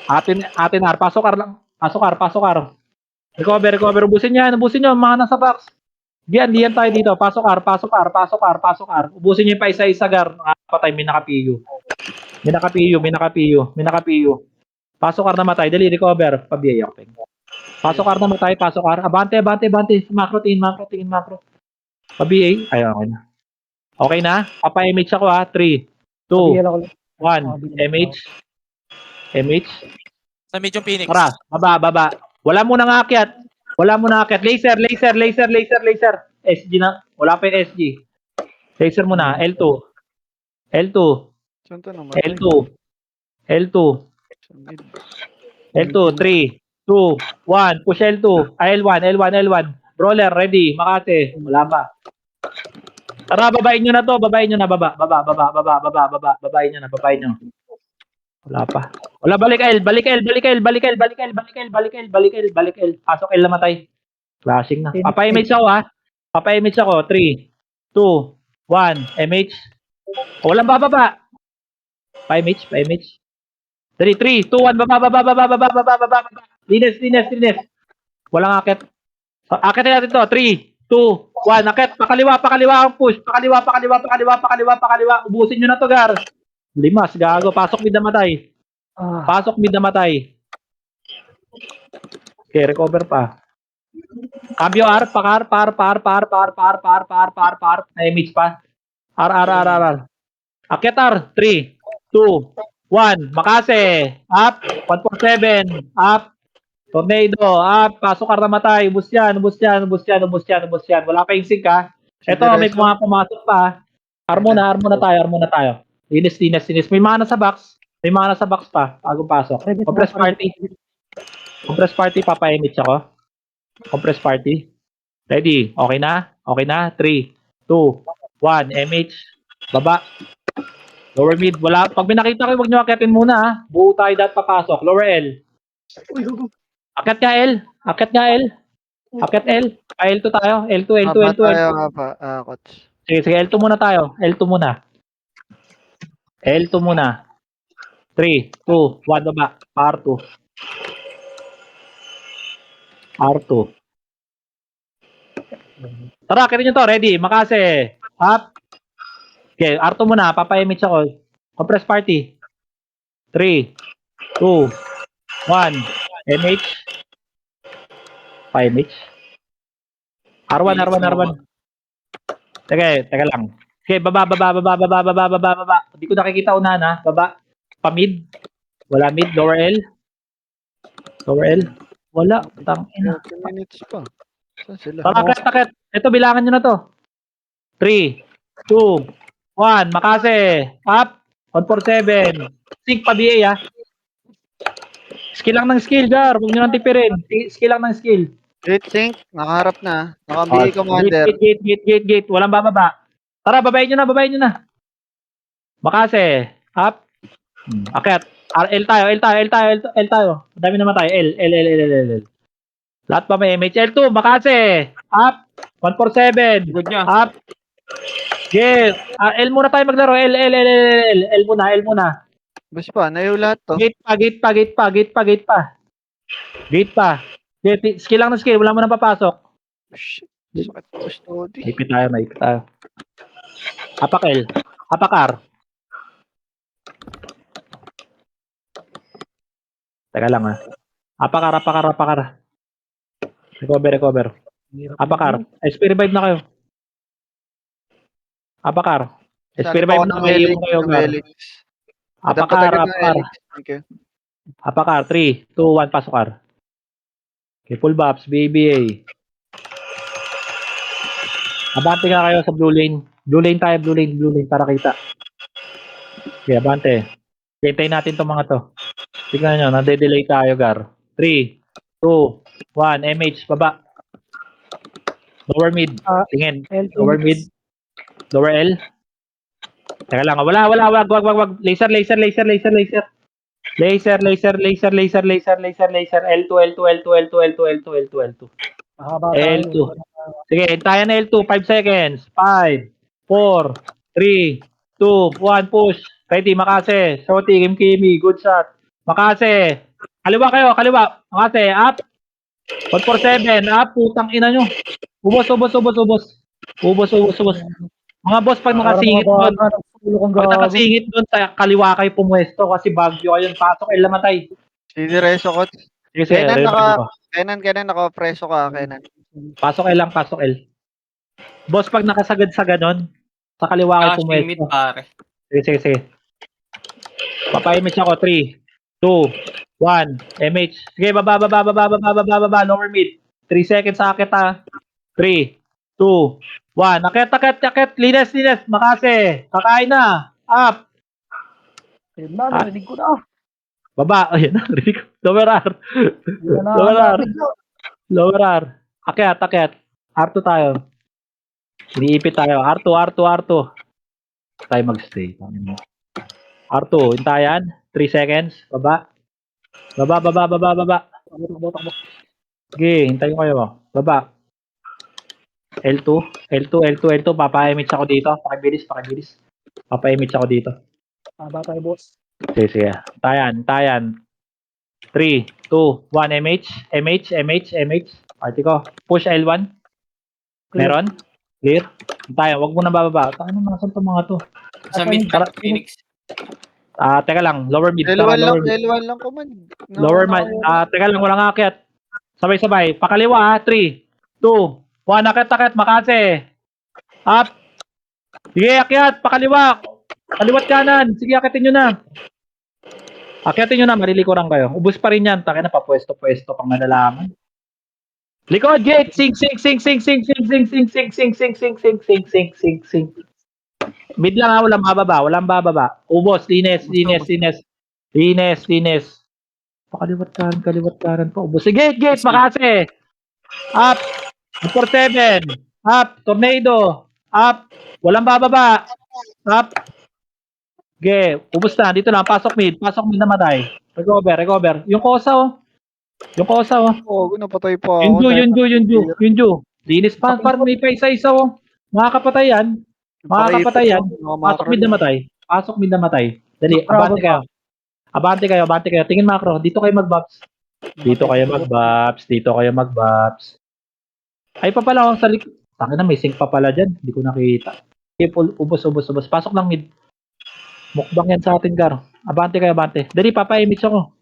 Atin R. Pasok R lang. Pasok R. Recover. Ubusin nyo. Mga nasa box. Diyan tayo dito. Pasok R. Ubusin nyo yung pa isa-isa gar. Nakapatay. May nakapiyo. Pasok R namatay. Dali, recover. Pabiyay ako. Pasok R namatay. Abante. Macro. Pabiyay. Ay, okay na. Okay na? Papa-MH ako ha. 3, 2, 1. MH. Sa medium Phoenix. Tara, baba. Wala mo nang aakyat. Laser. SG na. Wala pa yung SG. Laser muna. L2. Saan to naman? L2. 3, 2, 1. Push L2. L1. Brawler, ready. Makate. Wala pa. Tara, babain nyo na to. Baba. Babain nyo. Wala pa. Wala, balik L. Pasok L namatay. Flashing na. Papa-image ako ha. 3, 2, 1. MH. Walang bababa. Pa-image. 3, 2, 1. Baba. Linis. Walang akit. Akit natin to. 3, 2, 1. Akit. Pakaliwa ang push. Pakaliwa. Ubusin nyo na to, gar. Limas, gago. Pasok mid namatay. Okay, recover pa. Cambio R, par. Na-image pa. R. Akit R. 3, 2, 1. Makase. Up. 147. Up. Tornado. Up. Pasok R namatay. Ubus yan. Wala pa yung sync ha. Ito, may mga pumasok pa. R muna tayo. Linis. May mana sa box pa. Bagong pasok. Compress party. Papa-image ako. Compress party. Ready. Okay na? 3, 2, 1. MH. Baba. Lower mid. Wala. Pag may nakita kayo, huwag nyo akitin muna ha. Buo tayo dapat papasok. Lower L. Akit nga L. L2 tayo. L2. Tayo nga pa, coach. Sige. L2 muna tayo. L2 muna. 3, 2, 1. Baba. R2. Tara, kaya nyo to. Ready. Makase. Up. Okay, R2 muna. Papa-image ako. Compress party. 3, 2, 1. MH. Pa-image. R1. Teka lang. Okay, baba. Hindi ko nakikita unahan ha. Baba. pa-mid. Wala mid, lower L. Lower L. Wala. Tangina. 30 minutes pa. Saan sila? Tara, akit. Ito, bilangan nyo na to. 3, 2, 1. Makase. Up. 147. Sync pa BA, ha. Skill lang ng skill, Gar. Huwag nyo nang tipirin. Skill lang ng skill. Gate sync. Nakaharap na. Naka-BA commander. Gate. Walang bababa. Tara, babayin nyo na. Makase. Up. Akit. L tayo. Madami naman tayo. L. Lahat pa may MH. L2. Makase. Up. 147. Good niya. Up. Gate. L muna tayo maglaro. L muna. Bus pa. Nayo lahat to. Gate pa. Gate. Skill lang ng skill. Wala mo nang papasok. Shit. Sakit po study. Naipit tayo. Apak-L. Apakar. Teka lang, ha. Apakar. Recover. Apakar. SP revive na kayo. Apakar. SP revive na kayo. Apakar. Thank you. Apakar. 3, 2, 1. Pasokar. Okay, full buffs. BBA. Abante nga kayo sa blue lane. Blue lane para kita. Okay, abante. Hintayin natin itong mga to. Tignan nyo, nade-delay tayo, Gar. 3, 2, 1, MH, baba. Lower mid. Tingin. Lower mid. Lower L. Teka lang. Wag. Laser. L2. L2. Sige, hintayan na L2. 5 seconds. 5, 4, 3, 2, 1, push. Ready, Makase. Shoti, Kimi. Good shot. Makase. Kaliwa kayo. Makase, up. 147, up. Putang ina nyo. Ubos. Mga boss, pag nakasingit doon, sa kaliwa kayo pumuesto kasi Baguio kayo. Pasok, L namatay. Sinireso ko. Sige, Kenan, naka-preso ka, Kenan. Pasok L. Boss, pag nakasagad sa ganon, sa kaliwa kayo Clashing mid, pumuesto. pare. Sige. Papayimage ako. 3, 2, 1. MH. Sige, baba. Lower mid. 3 seconds sa akit, ha. 3, 2, 1. Akit. Linis. Makase. Kakain na. Up. Narinig ko na. Baba. Ayan na. Lower R. Akit. R2 tayo. Iniipit tayo. R2. Tayo magstay. R2. Hintayan. 3 seconds. Baba. Sige. Hintayin kayo. Baba. L2. Papayimage ako dito. Pakibilis. Papayimage ako dito. Tama tayo, boss. Sige. Tayan. 3, 2, 1. MH. Party ko. Push L1. Meron? Clear? Tayo. Wag mo na bababa. Ano nasan itong mga to? Sa mid, Tara. Phoenix. Teka lang. Lower mid. L1 lang command. Lower mid. Teka lang. Walang akit. Sabay. Pakaliwa, 3, 2, 1. Akit. Makase. Up. Sige, akyat. Pakaliwa. Kaliwat kanan. Sige, akitin nyo na. Marilikuran kayo. Ubus pa rin yan. Taka na, papwesto-pwesto pang nalalaman. Likod, gate. Sing. Mid lang, ha. Walang bababa. Ubos. Linis. Pakaliwat kanan pa. Ubos. Sige, gate. Makase. Up. 47. Up. Tornado. Up. Walang bababa. Up. Okay, ubos na. Dito lang. Pasok mid namatay. Recover. Yung kosa, oh. Oo, napatay pa ako. Yung Ju. Linis pa. Parang may pa isa-isa, oh. Makakapatay yan. Pasok mid namatay. Dali, abante kayo. Tingin macro. Dito kayo mag-buffs. Ay pa pala, oh, sa likod. Tangin na, may sink pa pala dyan. Hindi ko nakita. Okay, ubos. Pasok lang mid. Mukbang yan sa atin, Gar. Abante kayo. Dali, papayimage ako.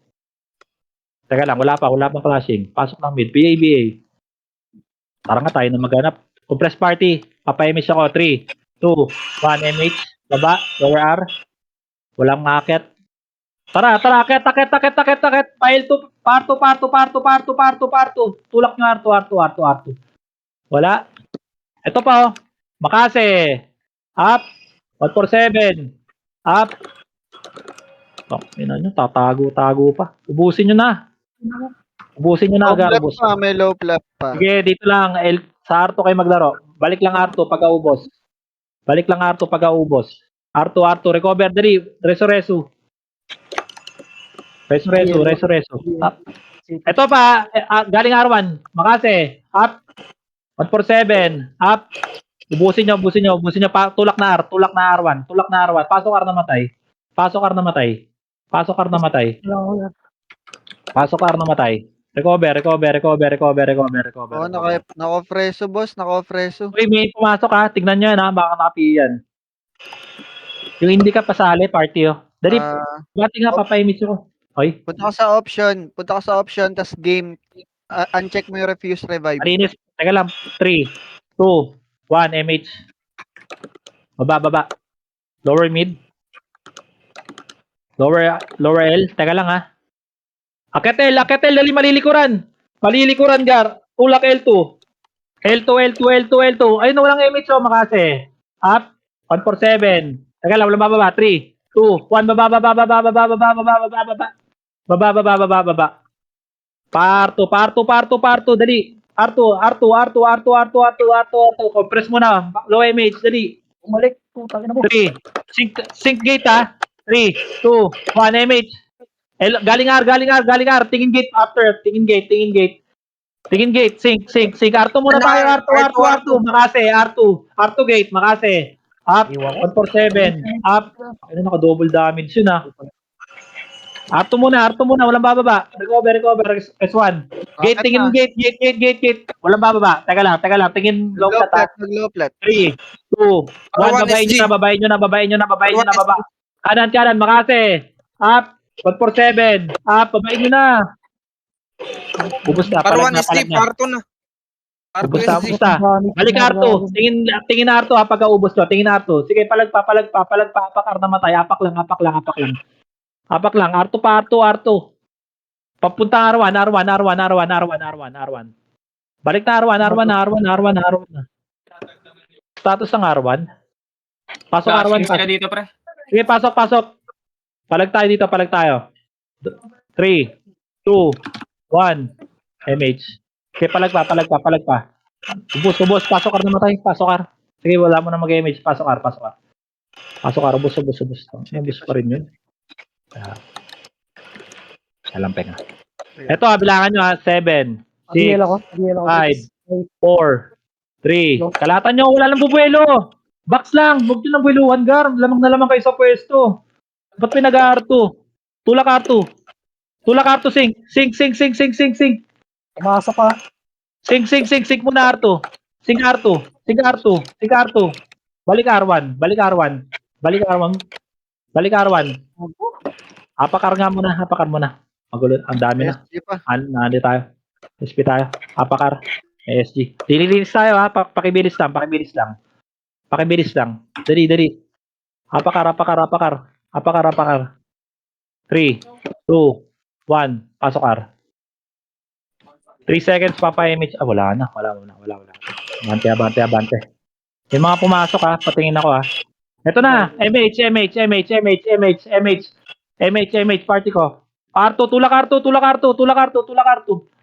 Teka lang, wala pang clashing. Pasok lang mid. BA. Tara nga tayo na maghanap. Compress party. Papayimage ako. 3, 2, 1. MH. Baba. Lower R. Walang akit. Tara, akit. Pile to, parto. Tulak nyo Arto. Wala. Ito pa, oh. Makase. Up. 147. Up. Oh, ina nyo, tatago pa. Ubusin nyo na. Low Agar, flap ubos. pa, may low flap pa. Sige, dito lang. Sa Arto kayo maglaro. Balik lang Arto pagka-ubos. Arto, recover, dali. Reso. Up. Ito pa, galing R1. Makase. Up. 147. Up. Ubusin nyo. Tulak na R1. Pasok R namatay. Recover. Oo, naka-freso, boss. Naka-freso. Uy, may pumasok ha. Tignan nyo yan ha. Baka nakapi yan. Yung hindi ka pasali, party oh. Dali, bati nga, papaimit ko. Oy, Punta ka sa option, tas game. Uncheck mo yung refuse revive. malinis. Teka lang. 3, 2, 1, MH. Baba. Lower mid. Lower L. Teka lang ha. Akit L. Dali, malilikuran, Gar. Tulak L2. Ayun, walang MH oh, makase. Up. 147. Teka lang, walang bababa. 3, 2, 1, baba. Parto. Dali. Arto. Compress mo na. Low MH, dali. Umalik. Putang ina mo. 3. Sync gate ha. 3, 2, 1, MH. Galing R. Tingin gate after. Tingin gate. Sync. Arto muna tayo. Arto. Makase. Arto gate. Makase. Up. 147. Up. Ano, naka-double damage yun ha. Arto muna. Walang bababa. Recover. S1. Gate. Tingin gate. Walang bababa. Teka lang. Tingin low Low shot ha. flat, mag-low flat. 3, 2, 1. Babayin nyo na. Baba. Kanan. Makase. Up. 147. Up. Babayin nyo na. Ubus na. Parwan Palag SD, na. parto na. Parto Ubus SD. na. Balik Arto. Tingin na Arto ha pagka ubos to. Tingin na Arto. Sige, palag pa. Apak na matay. Apak lang. Arto pa. Papunta R1. Balik na R1 na. Status ng R1. Pasok R1. Flashing sila dito, pre. Sige, pasok. Palag tayo dito. 3, 2, 1. MH. Sige, palag pa. Ubos. Pasok R na matay. Sige, wala mo na mag-MH. Pasok R. Ubos. Ubos pa rin yun. Alampeng ha. Ito ha, bilangan nyo ha. 7, 6, 5, 4, 3. Kalatan nyo, wala lang bubuelo. Box lang. Huwag nyo lang bueluhan, Gar. Lamang na lamang kayo sa pwesto. Ba't pinag-R2? Tulak R2. Sync. Pumasok ka. Sync muna R2. Sync R2. Balik R1. Apakar mo na. Magulo, ang dami na. SG pa. Nandi tayo. SP tayo. Apakar. SG. Dilinis tayo ha. Pakibilis lang. Dali. Apakar. 3, 2, 1. Pasok R. 3 seconds papa-image. Wala na. Abante. Yung mga pumasok ha. Patingin ako ha. Ito na. MH. Party ko. Arto. Tulak Arto.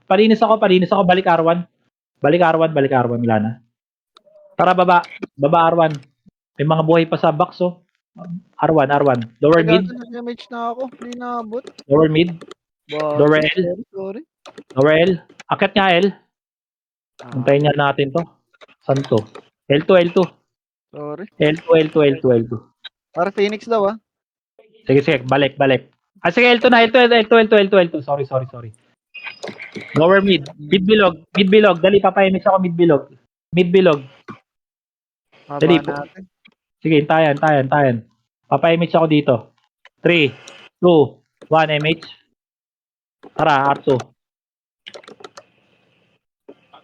Palinis ako. Balik R1. Wala na. Tara, baba R1. May mga buhay pa sa box oh. R1. Lower mid. Damage na ako. Hindi naabot. Lower mid. Lower L. Sorry. Lower L. Akit nga L. Antayin niya natin to. Saan to? L2. Sorry. L2. Para Phoenix daw ah. Sige. Balik. Sige, L2 na. L2. Sorry. Lower mid. Mid bilog. Dali, papaimix ako mid bilog. Dali po. Natin. Sige, tayan. Papaimix ako dito. 3, 2, 1, MH. Tara, R2.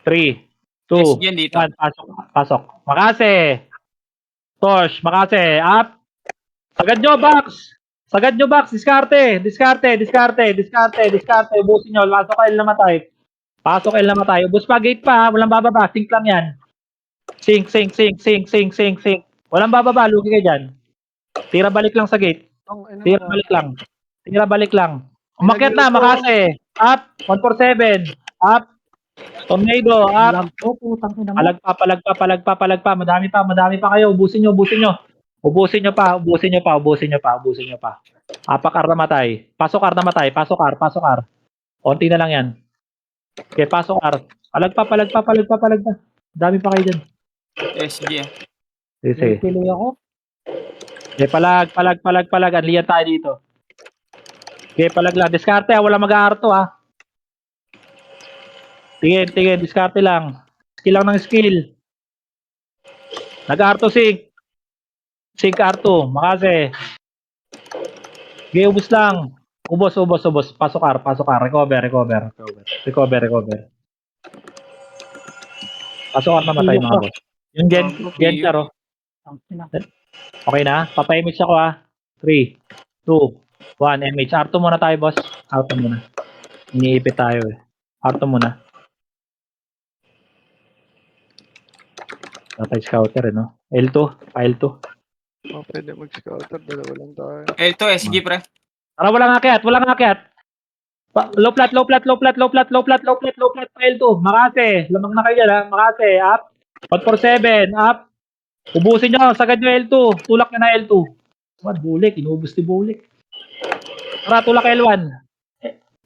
3, 2, Yan dito. 1, pasok. Makase. Tosh, Makase. Up. Sagad nyo, box. Sagad nyo, box. Diskarte. Ubusin nyo. Pasok L na matay. Ubus pa, gate pa. Walang bababa. Sink lang yan. Sink. Walang bababa. Lugi kayo dyan. Tira balik lang sa gate. Tira balik lang. Umakyat na, Makase. Up. 147. Up. Tornado. Up. Lag ko, putang ina mo. Palag pa. Madami pa kayo. Ubusin nyo. Ubusin nyo pa. Apakar na matay. Pasok ar. Konti na lang yan. Okay, pasok ar. Palag pa. Dami pa kayo dyan. SG ah. Sige. Pili ako. Okay, palag. Anliyan tayo dito. Okay, palag lang. Diskarte, wala mag-aarto, ha. Tingin. Diskarte lang. Skill lang ng skill. Nag-aarto, Sink Arto. Makase. Okay, ubus lang. Ubos. Pasok ar. Recover. Pasok ar, namatay mga boss. Yung Genjar, oh. Ang ina. Okay na? Papayimage ako, ha. 3, 2, 1, MH. Arto muna tayo, boss. Arto muna. Iniipit tayo, eh. Arto muna. Natay scouter, eh, no? L2. File 2. Oh, pwede mag-scouter. Dalawa lang tayo. L2 SG pre. Tara, walang akyat. Low plat. File 2. Makase. Lamang na kayo dyan, ha. Makase. Up. 147. Up. Ubusin nyo. Sagad nyo L2. Tulak nyo na L2. What? Bulik. Inubos ni Bulik. Tara, tulak L1.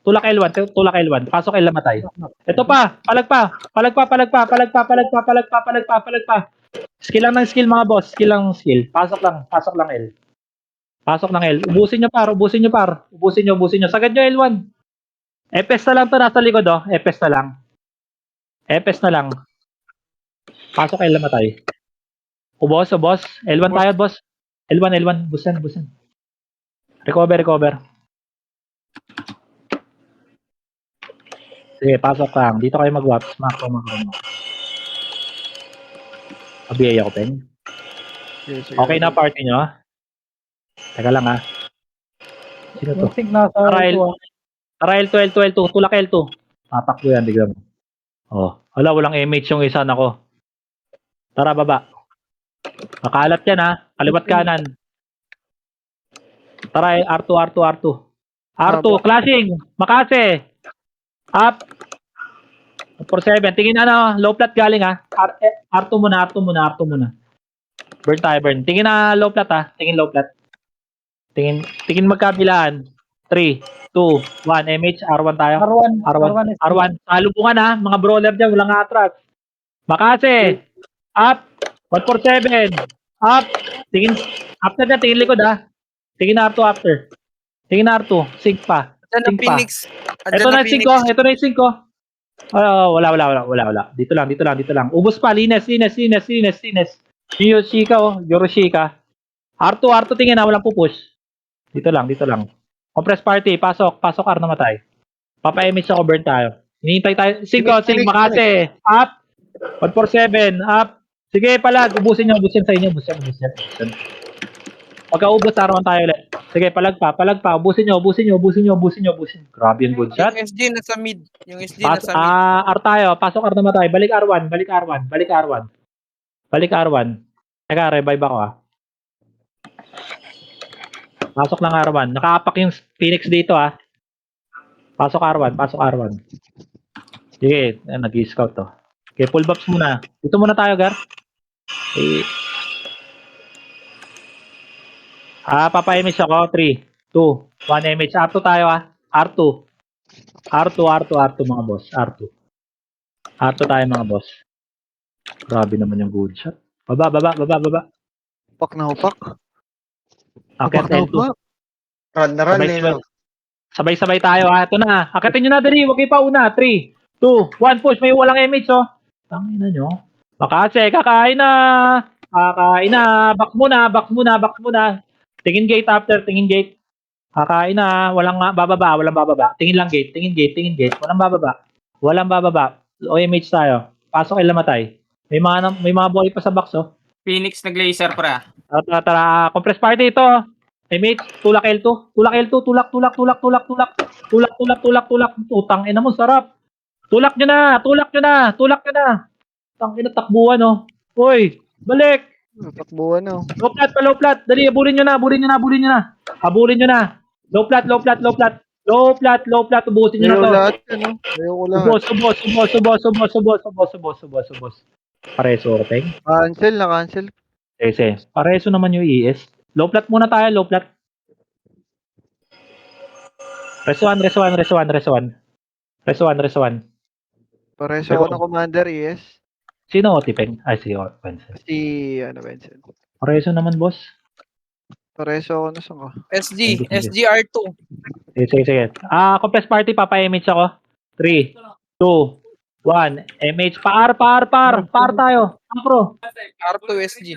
Tulak L1. Pasok L na matay. Ito pa. Palag pa. Skill lang ng skill, mga boss. Pasok lang L. Ubusin nyo par. Ubusin nyo. Sagad nyo L1. Epes na lang to. Nasa likod, oh. Epes na lang. Pasok L na matay. Ubos. L1 tayo, boss. L1. Busan. Recover. Sige, pasok lang. Dito kayo mag-waps. Macro. Abiyay ako, Peng. Okay na party nyo, ha? Teka lang, ha? Sino to? Yung sig nasa Tara, ko, Tara, L2. Tulak L2. Tatakbo yan, bigyan mo. Oh. Hala, walang MH yung isa na ko. Tara, baba. Makalat yan, ha? Kaliwat kanan. Tara, R2. Clashing. Makase. Up. 47. Tingin low plat galing, ha? R2 muna. Burn tayo. Tingin na low plat, ha? Tingin low plat. Tingin magkabilaan. 3, 2, 1. MH, R1 tayo. R1. Salubungan, ha? Mga brawler dyan, walang atras. Makase. Up. 147. Up. Tingin. After na, tingin likod, ha? Tingin R2 after. Tingin R2. Sync pa. Andyan na Phoenix. Ito na yung 5. Wala. Dito lang. Ubos pa. Linis. Yoroshika. R2 tingin na. Walang pupush. Dito lang. Compress party. Pasok R na matay. Papa-image ako. Burn tayo. Hinihintay tayo. 5. Makase. Up. 147. Up. Sige, palag. Ubusin sa inyo. Ubusin. Pagka-ubos, arawan tayo ulit. Sige, palag pa. Ubusin nyo. Grabe yung good shot. Yung SG nasa mid. R tayo. Pasok R na matay. Balik R1. Teka, revive ako, ha. Pasok ng R1. Nakaapak yung Phoenix dito, ha. Pasok R1. Sige, nag-scout to. Okay, full buffs muna. Dito muna tayo, Gar. Okay. Papa-image ako. 3, 2, 1 image. R2 tayo, ha. R2 mga boss. R2 tayo, mga boss. Grabe naman yung good shot. Baba. Upak na upak. Akit L2. Run na run, eh, no? Sabay-sabay tayo, ha. Ito na. Akitin nyo na, dali. Huwag kayo pa una. 3, 2, 1, push. May walang image, oh. Tangin na nyo. Makase, kakain na. Back muna. Tingin gate after. Kakain na. Walang bababa. Tingin lang gate. Tingin gate. Walang bababa. OMH tayo. Pasok kayo lamatay. May mga boy pa sa box, oh. Phoenix nag-laser pre. Tara. Compress party ito. MH, tulak L2. Tulak L2, tulak. Tulak. Utang ina mo, sarap. Tulak nyo na. Tangina takbuhan, oh. Hoy, balik. Takbuhan na. Low plat. Dali, habulin nyo na. Habulin nyo na. Low plat. Ubusin nyo na Ayaw to. lahat yan, no? Ayaw ko lahat. Subos. Pareso, okay? Na-cancel. Sige. Pareso naman yung ES. Low plat muna tayo, low plat. Res 1. Pareso ako ng Commander, yes. Sino Otipeng? Ay, si Vincent. Si, Vincent. Pareso naman, boss. Pareso ako na saan ka? SG, Sige. SGR2. Sige. Compress party, papa-MH ako. 3, 2, 1. MH, par tayo. Pro. R2 SG.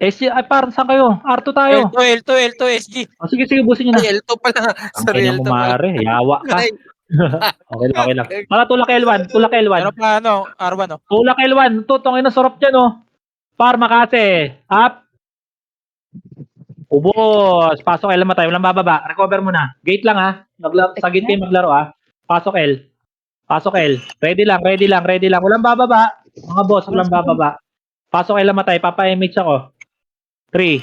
SG, ay par, saan kayo? R2 tayo. L2, SG. Sige, busin nyo na. Ay, L2 pala. Ang Sorry, kanya L2 mo, pala. mare. Yawa ka. Ay, Okay lang. Para tulak L1. Meron pa R1 oh. Tulak L1. Tutong ina, sarap dyan, oh. Par, makase. Up. Ubos. Pasok L naman tayo. Walang bababa. Recover muna. Gate lang, ha. Sa gate kayo maglaro, ha. Pasok L. Ready lang. Walang bababa. Mga boss, walang bababa. Pasok L naman tayo. Papa-MH ako. 3,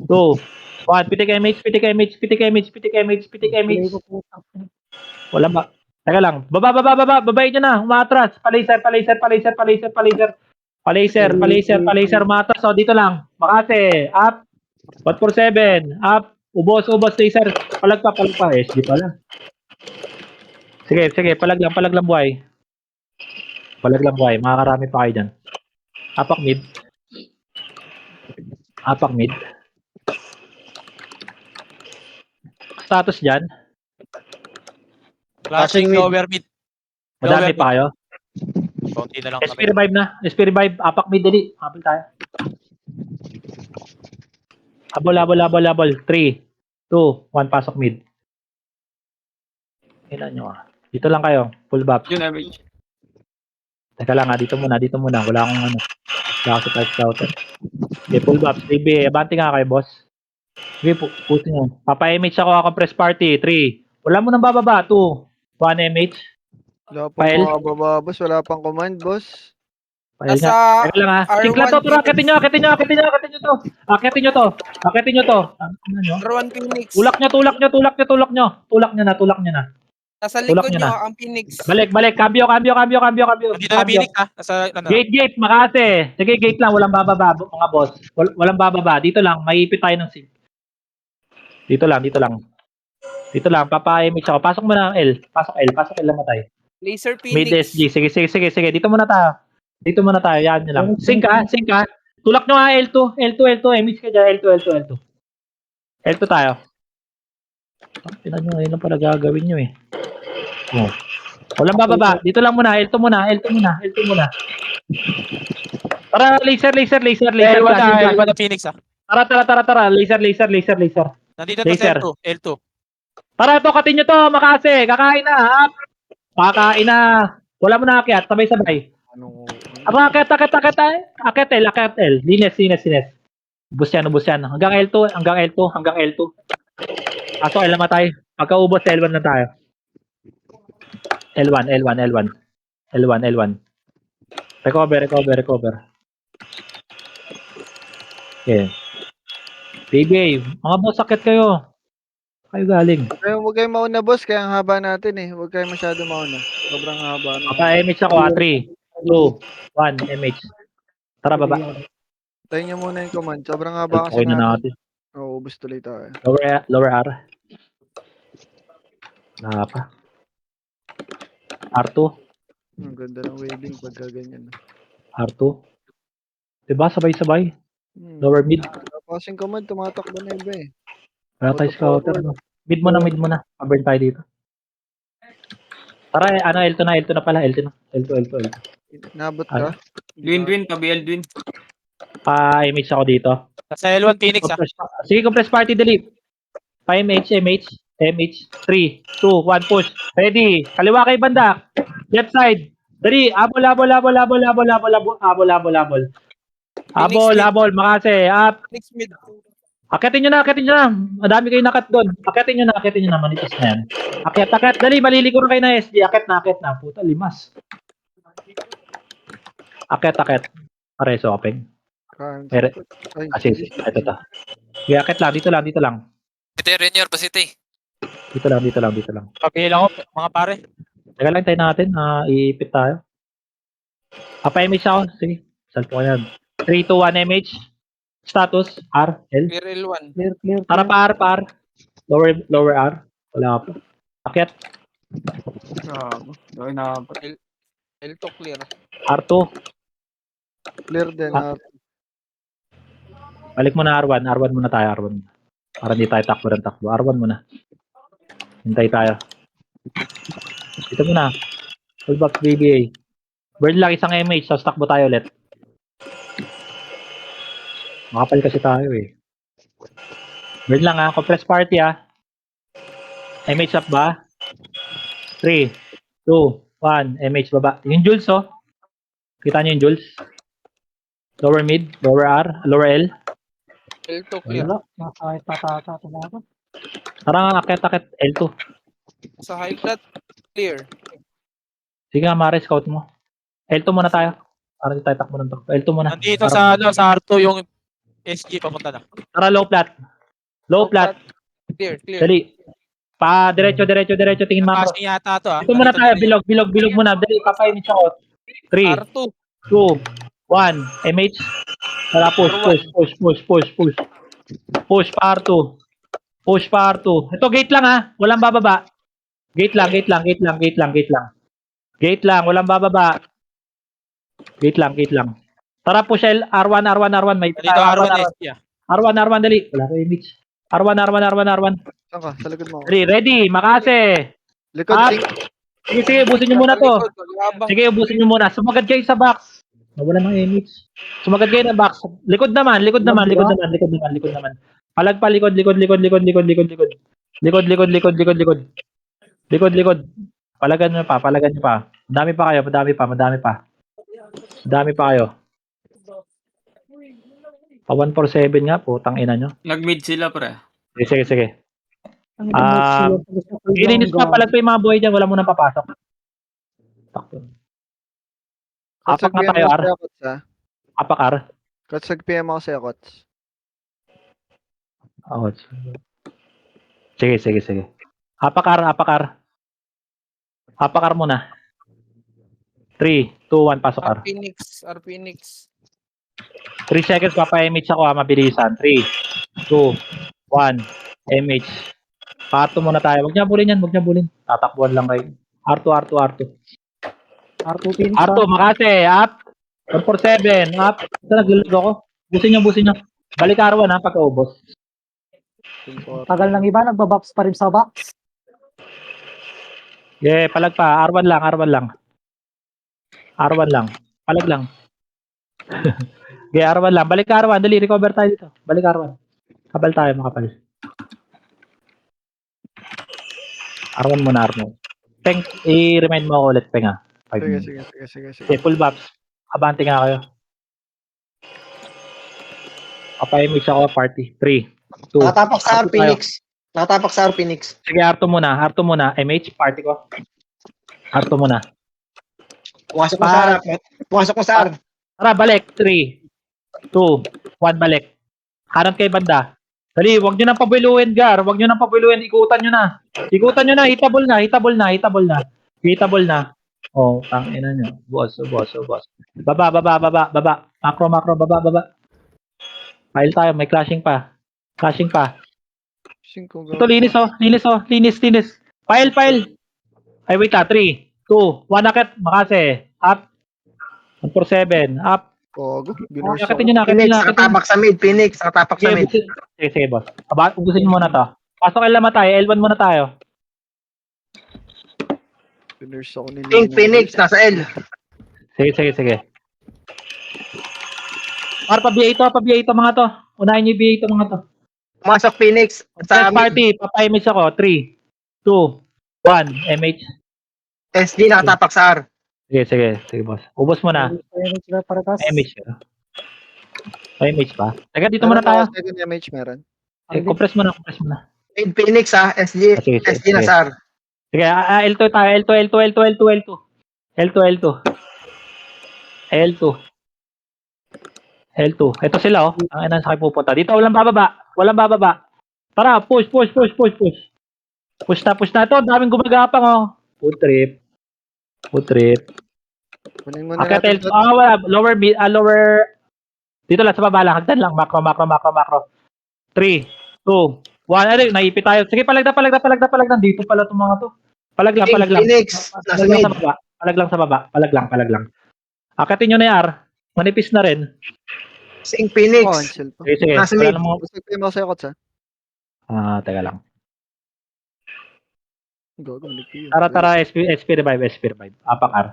2, 1. Pitik MH. Wala ba? Teka lang. Babayin nyo na. Umatras. Palaser. Umatras. O, dito lang. Makase. Up. 147. Up. Ubos. Laser. Palag pa. SG pala. Sige. Palag lang buhay. Makakarami pa kayo dyan. Apak mid. Status dyan. Clashing lower mid. Madami pa kayo. Konti na lang SP revive na. Apak mid, dali. Habol tayo. Habol. 3, 2, 1, pasok mid. Kailan nyo ah. Dito lang kayo. Full buff. Yun, average. Teka lang dito muna. Wala akong ano. Wala akong supply scouter. Okay, full buff. Sige, abante nga kayo, boss. Sige, putin nyo. Papa-MH ako press party. 3. Wala mo nang bababa. 2, 1 MH. Wala pang File. mga baba, boss. Wala pang command, boss. Ayun Nasa nga. Teka lang ha. R1 Sigla to, pero akitin nyo to. Akitin nyo to. Ano nyo? R1 Phoenix. Tulak nyo na. Nasa tulak likod nyo nyo, na. ang Phoenix. Balik. Cambio. Dito na Phoenix ha. Nasa Gate, makase. Sige, gate lang. Walang bababa, mga boss. Walang bababa. Dito lang. Maipit tayo ng sync. Dito lang. Papa-image ako. Pasok mo na ang L. Pasok L lang matay. Laser Mid Phoenix. SG. Sige. Dito muna tayo. Yan nyo lang. Sync ka. Tulak nyo nga L2. Image ka dyan. L2. L2 tayo. Tinan nyo, ayun lang pala gagawin nyo eh. Oh. Walang bababa. Dito lang muna. L2 muna. Tara, laser. L1 na Phoenix ha. Tara. Laser. Nandito Laser. to sa L2. Tara, to, katin nyo to. Makase. Kakain na. Kakain na. Wala mo na akyat. Sabay. Akyat L. Linis. Ubus yan. Hanggang L2. Pasok L namatay. Pagkaubos, L1 na tayo. L1. Recover. Okay. Baby, mga boss, sakit kayo. Kayo galing. Huwag kayong mauna, boss. Kaya ang haba natin eh. Huwag kayong masyado mauna. Sobrang haba. Papa-MH ako, 3, 2, 1, MH. Tara, baba. Tayo nyo muna yung command. Sobrang haba kasi Okay na natin. Oo, ubus tuloy tayo. Lower R. Wala pa. R2. Ang ganda ng waving pagka ganyan. R2. Diba? Sabay. Lower mid. Passing command, tumatakbo na iba eh. Wala tayo scouter. No? Mid mo na. Paburn tayo dito. Tara, L2 na pala. L2. Nabot ka? Dwin, tabi L Dwin. Pa-image ako dito. Nasa L1 Phoenix ha. Sige, compress party, delete. Pa-MH. 3, 2, 1, push. Ready. Kaliwa kay banda. Left side. Dali. Abol. Makase. Up. Phoenix mid. Akitin nyo na. Madami kayo nakat doon. Akitin nyo na. Manitis na yan. Akit. Dali, maliliko na kayo na SG. Akit na. Puta, limas. Akit. Pareso, open. Mere. Sige. Ito. Sige, akit lang. Dito lang. Ito Rainier, pasiti. Dito lang. Pabilang ko, mga pare. Teka lang, tayo natin. Iipit tayo. Pa-image ako. Sige. Salto ko yan. 3, 2, 1 image. Status. R. L. Clear L1. Clear. Tara pa R. Lower R. Wala pa. Akyat. L2 clear. R2. Clear din. Balik mo na R1. R1 muna tayo. R1. Para hindi tayo takbo ng takbo. R1 muna. Hintay tayo. Ito muna. Full box BBA. Bird lang isang MH. So takbo tayo ulit. Makapal kasi tayo eh. Bird lang ha. Compress party ha. MH up ba? 3, 2, 1. MH baba. Yung Jules oh. Kita nyo yung Jules? Lower mid. Lower R. Lower L. L2 clear. Wala. Nakakahit tatata. Tumakot. Tara nga. Akit. L2. Sa high flat, clear. Sige nga, Mare, scout mo. L2 muna tayo. Para hindi tayo takbo ng takbo. L2 muna. Nandito sa R2 yung SG papunta na. Tara, low flat. Clear. Dali. Diretso. Tingin macro. Passing yata to ah. Ito muna tayo. Bilog muna. Dali, papainit ako. 3, R2. 2, 1. MH. Tara, push. Push pa R2. Ito, gate lang ha. Walang bababa. Gate lang. Walang bababa. Gate lang. Tara, push R1. May Dito R1 SG ah. R1, dali. Wala ko image. R1. Saan ka? Sa likod mo. Ready, Makase. Likod, Up. sing. Sige, ubusin nyo muna to. Labang. Sige, ubusin nyo muna. Sumagad kayo sa box. Nawala ng image. Sumagad kayo ng box. Likod naman. Palag pa, likod. Palagan nyo pa. Madami pa kayo. Pa 147 nga, putang ina nyo. Nag-mid sila, pre. Sige. Ang ina Ilinis pa, palag pa yung mga buhay dyan. Wala mo nang papasok. Takbo. Apak na tayo, R. Apak, R. Katsag PM ako sa'yo, Kots. Oh, sige. Apak, R. Apak, R muna. 3, 2, 1, pasok, R. R Phoenix. 3 seconds, papa-MH ako ha, mabilisan. 3, 2, 1, MH. Pato muna tayo. Huwag niya bulin. Tatakbuhan lang kayo. R2. R2 pin. R2, Makase, up. 147, up. Ito, naglulog ako. Busin nyo. Balik R1 ha, pagkaubos. Tagal ng iba. Nagbabox pa rin sa box. Yeah, palag pa. R1 lang. Palag lang. Yeah, R1 lang. Balik ka R1. Dali, recover tayo dito. Balik R1. Kapal tayo, makapal. R1 muna, R1. Peng, i-remind mo ako ulit, Peng ha. 5 minutes. Sige. Okay, full buffs. Abante nga kayo. Kapay-mix ako, party. 3, 2. Nakatapak sa R, Phoenix. Sige, R2 muna. MH, party ko. R2 muna. Pumasok mo sa R. Tara, balik. 3, 2, 1, balik. Kanan kay banda. Dali, huwag nyo nang pabiluin, Gar. Huwag nyo nang pabiluin. Ikutan nyo na. Hitable na. Oh, tangina nyo. Boss. Baba. Macro, baba. File tayo. May clashing pa. Ito, linis. File. Ay, wait 3, 2, 1, akit. Makase. Up. 147. Up. Pogo. Binurse ako. Akitin nyo na. Nakatapak sa mid, Phoenix. Nakatapak sa mid. Sige, boss. Ubusin nyo muna to. Pasok L naman tayo. L1 muna tayo. Binurse ako ni Phoenix, nasa L. Sige. Pa-BA to mga to. Unahin nyo yung BA to mga to. Pumasok Phoenix. Sa Set party. Papa-image ako. 3, 2, 1. MH. SG, nakatapak sa R. Sige, boss. Ubos mo na. MH. MH pa. Teka, dito muna tayo. Second MH meron. compress mo na, compress mo na. Mid Phoenix ha, SG. Ah, sige, sige, SG na sige. sa R. Sige, L2 tayo, L2, L2, L2, L2, L2. L2, L2. L2. L2. Ito sila, oh. Ang ina sa akin pupunta. Dito, walang bababa. Walang bababa. Tara, push, push, push, push, push. Push na, push na. Ito, daming gumagapang, oh. Food trip. Food trip. Kunin muna Akit natin. L2. Wala. Lower, lower. Dito lang, sa baba lang. Hagdan lang. Macro, macro, macro, macro. 3, 2, 1. Ano, naipit tayo. Sige, palagda. Dito pala itong mga to. Palag lang. Phoenix, nasa Palag lang mid. sa baba. Palag lang. Akitin nyo na yung R. Manipis na rin. Sing Phoenix. Cancel pa. Sige. Nasa Wala mid. namang... Gusto ko yung sa'yo, Kots, ha? Teka lang. Gago, maligpit yun. Tara, SP revive. Apak R.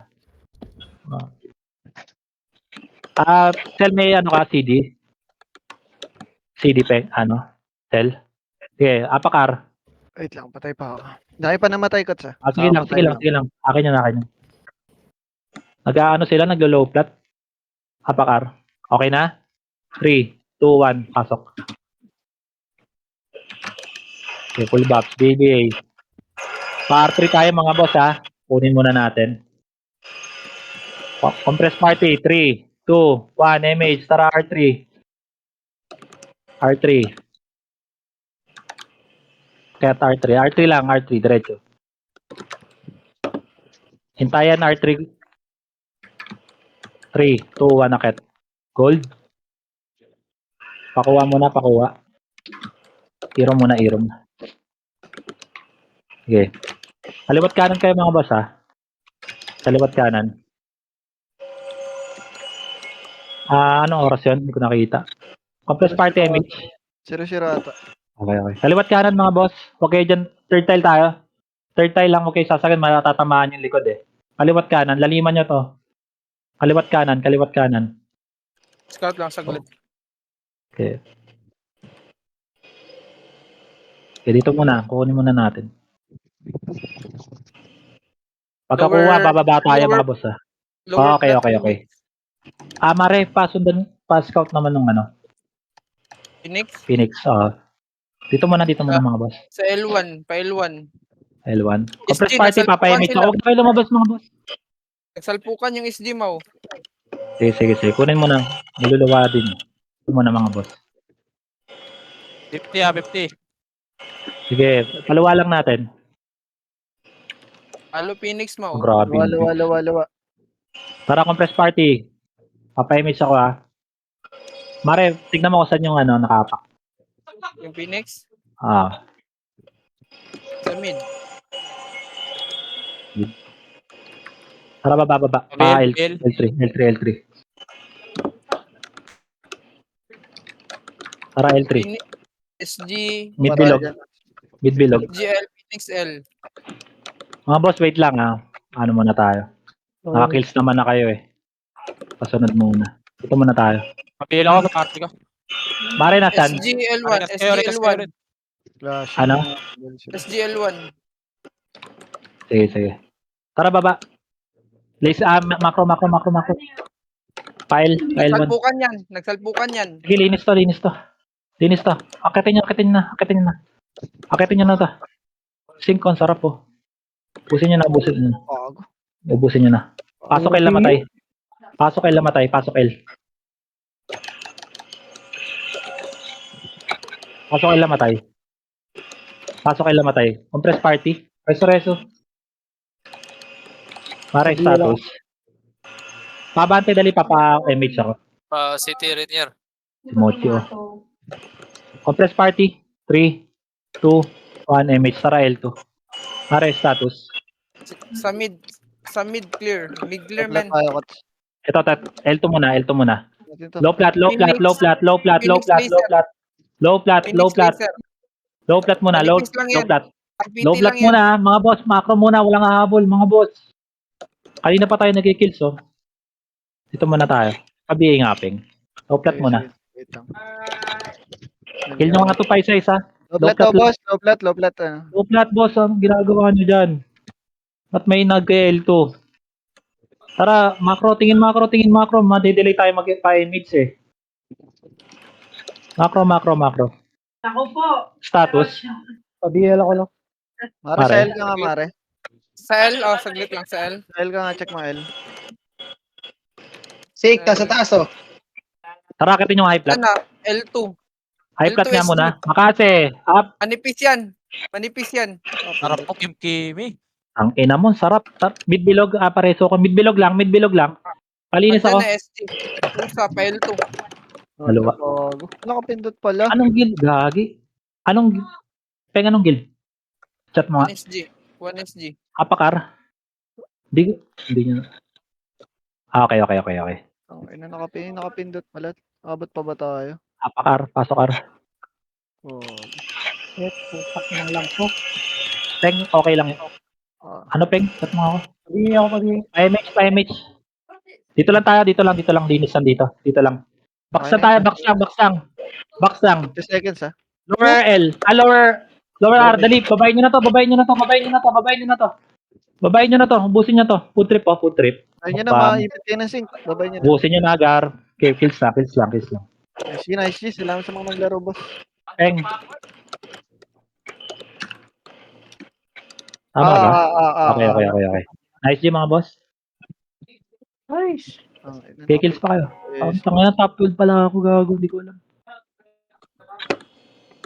Cell may ano ka, CD? CD pe, ano? Cell? Sige, apak R. Wait lang, patay pa ako. Dahil pa namatay, Kots, ha? Sige lang. Akin yun. Nag-ano sila, naglo-low flat. Apak R. Okay na? 3, 2, 1, pasok. Okay, full box, BBA. Par 3 tayo mga boss ha. Kunin muna natin. Compress party, 3, 2, 1, MH, tara R3. R3. Kaya R3 lang, R3, diretso. Hintayan R3. 3, 2, 1, akit. Gold. Pakuha muna. Irom muna. Sige. Kaliwat kanan kayo mga boss ha. Kaliwat kanan. Anong oras yun? Hindi ko nakita. Compress party MH. 0-0 ata. Okay. Kaliwat kanan mga boss. Okay dyan. Third tile tayo. Third tile lang. Okay, sasagin. Matatamaan yung likod eh. Kaliwat kanan. Laliman nyo to. Kaliwat kanan. Scout lang, saglit. Okay. Okay, dito muna. Kukunin muna natin. Pagkakuha, bababa tayo mga boss ha. Okay. Mare, pa-scout naman ng ano. Phoenix. Dito muna mga boss. Sa L1, pa L1. L1. Compress SG, party, nasalpukan papayamit sila. ako. Huwag na kayo lumabas mga boss. Nagsalpukan yung SG mo. Sige. Kunin mo na. Niluluwa din. Ito muna mga boss. 50. Sige, paluwa lang natin. Halo Phoenix mo. Oh, grabe. Luwa. Tara, compress party. Papayamit ako ha. Mare, tignan mo kung saan yung ano, nakapak. Yung Phoenix. Sa mid. Tara, baba. L3. Tara, L3. SG. Mid bilog. GL, Phoenix L. Mga boss, wait lang ha. Ano muna tayo. Nakakills naman na kayo eh. Pasunod muna. Ito muna tayo. Mapili ako sa party ko. Mare, nasan? SGL1. SGL1. Flash. Ano? SGL1. Sige. Tara, baba. Place, macro. File 1. Nagsalpukan yan. Sige, linis to. Akitin nyo na to. Sync on, sarap po. Ubusin nyo na. Pasok L namatay. Pasok L. Pasok L namatay. Compress party. Reso. Para status. Pabante dali MH ako. City Rainier. Si Mochi oh. Compress party. 3, 2, 1, MH. Tara L2. Para status. Sa mid clear. Mid clear Flat man. tayo, Kots. Ito, L2 muna. Dito. Low flat muna. Phoenix Low flat muna, mga boss. Macro muna, walang hahabol, mga boss. Kanina pa tayo nagkikills, oh. Dito muna tayo. Kabi ngaping. Low flat muna. Wait lang. Kill nyo nga ito pa isa-isa. Low flat, boss. Low flat. Low flat, boss. Ang ginagawa nyo dyan. At may nag-L2. Tara, tingin macro. Madidelay tayo mag-5 minutes eh. Macro. Status. Pa-BL ako lang. Mare, Pare. sa L ka nga, Mare. Sa L, saglit lang sa L. Sa L ka nga, check mo L. Sig, nasa taas oh. Tarakitin yung high plat. Ano? L2. High plat L2 nga SG. muna. Makase. Up. Manipis yan. Manipis yan. Sarap mo, Kim Kimi. Ang ina mo, sarap. Mid bilog, pareso ko. Mid bilog lang. Palinis Andyan ako. na SG. Pusa, pa L2. Dalawa. Gago. Nakapindot pala. Anong guild? Gagi. Anong guild? Chat mo nga. 1SG. 1SG. Apakar. Hindi nyo. Okay. Okay na, nakapindot pala. Abot pa ba tayo? Apakar. Pasokar. Oh. Shit, putak ng lang po. Peng, okay lang yun. Ano, Peng? Chat mo ako. Pabili ako, pabili. IMH. Dito lang tayo. Dito lang. Linisan dito. Dito lang. Baksa tayo. Baksang. 2 seconds, ha? Lower L. Lower R. Dali. Babayin nyo na to. Babayin nyo na to. Ubusin nyo to. Food trip. Ayun nyo na, maipit kayo ng sync. Babay nyo na. Ubusin nyo na, Gar. Okay, kills lang. Nice G. Salamat sa mga naglaro, boss. Peng. Tama ba? Okay. Nice G, mga boss. Nice. Okay, kills pa kayo. Ang tanga na, top 12 pala ako, gago. Hindi ko alam.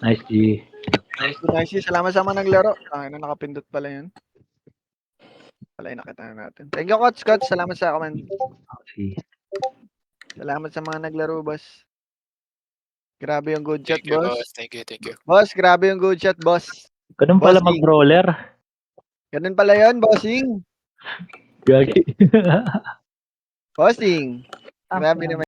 Nice G. Nice G. Salamat sa mga naglaro. Ay, nakapindot pala yun. Pala, nakita na natin. Thank you, Coach. Salamat sa comment. Okay. Salamat sa mga naglaro, boss. Grabe yung good shot, Thank you, boss. boss. Thank you. Boss, grabe yung good shot, boss. Ganun pala Bossing. mag-brawler. Ganun pala yun, bossing. Gagi. Bossing. Grabe naman.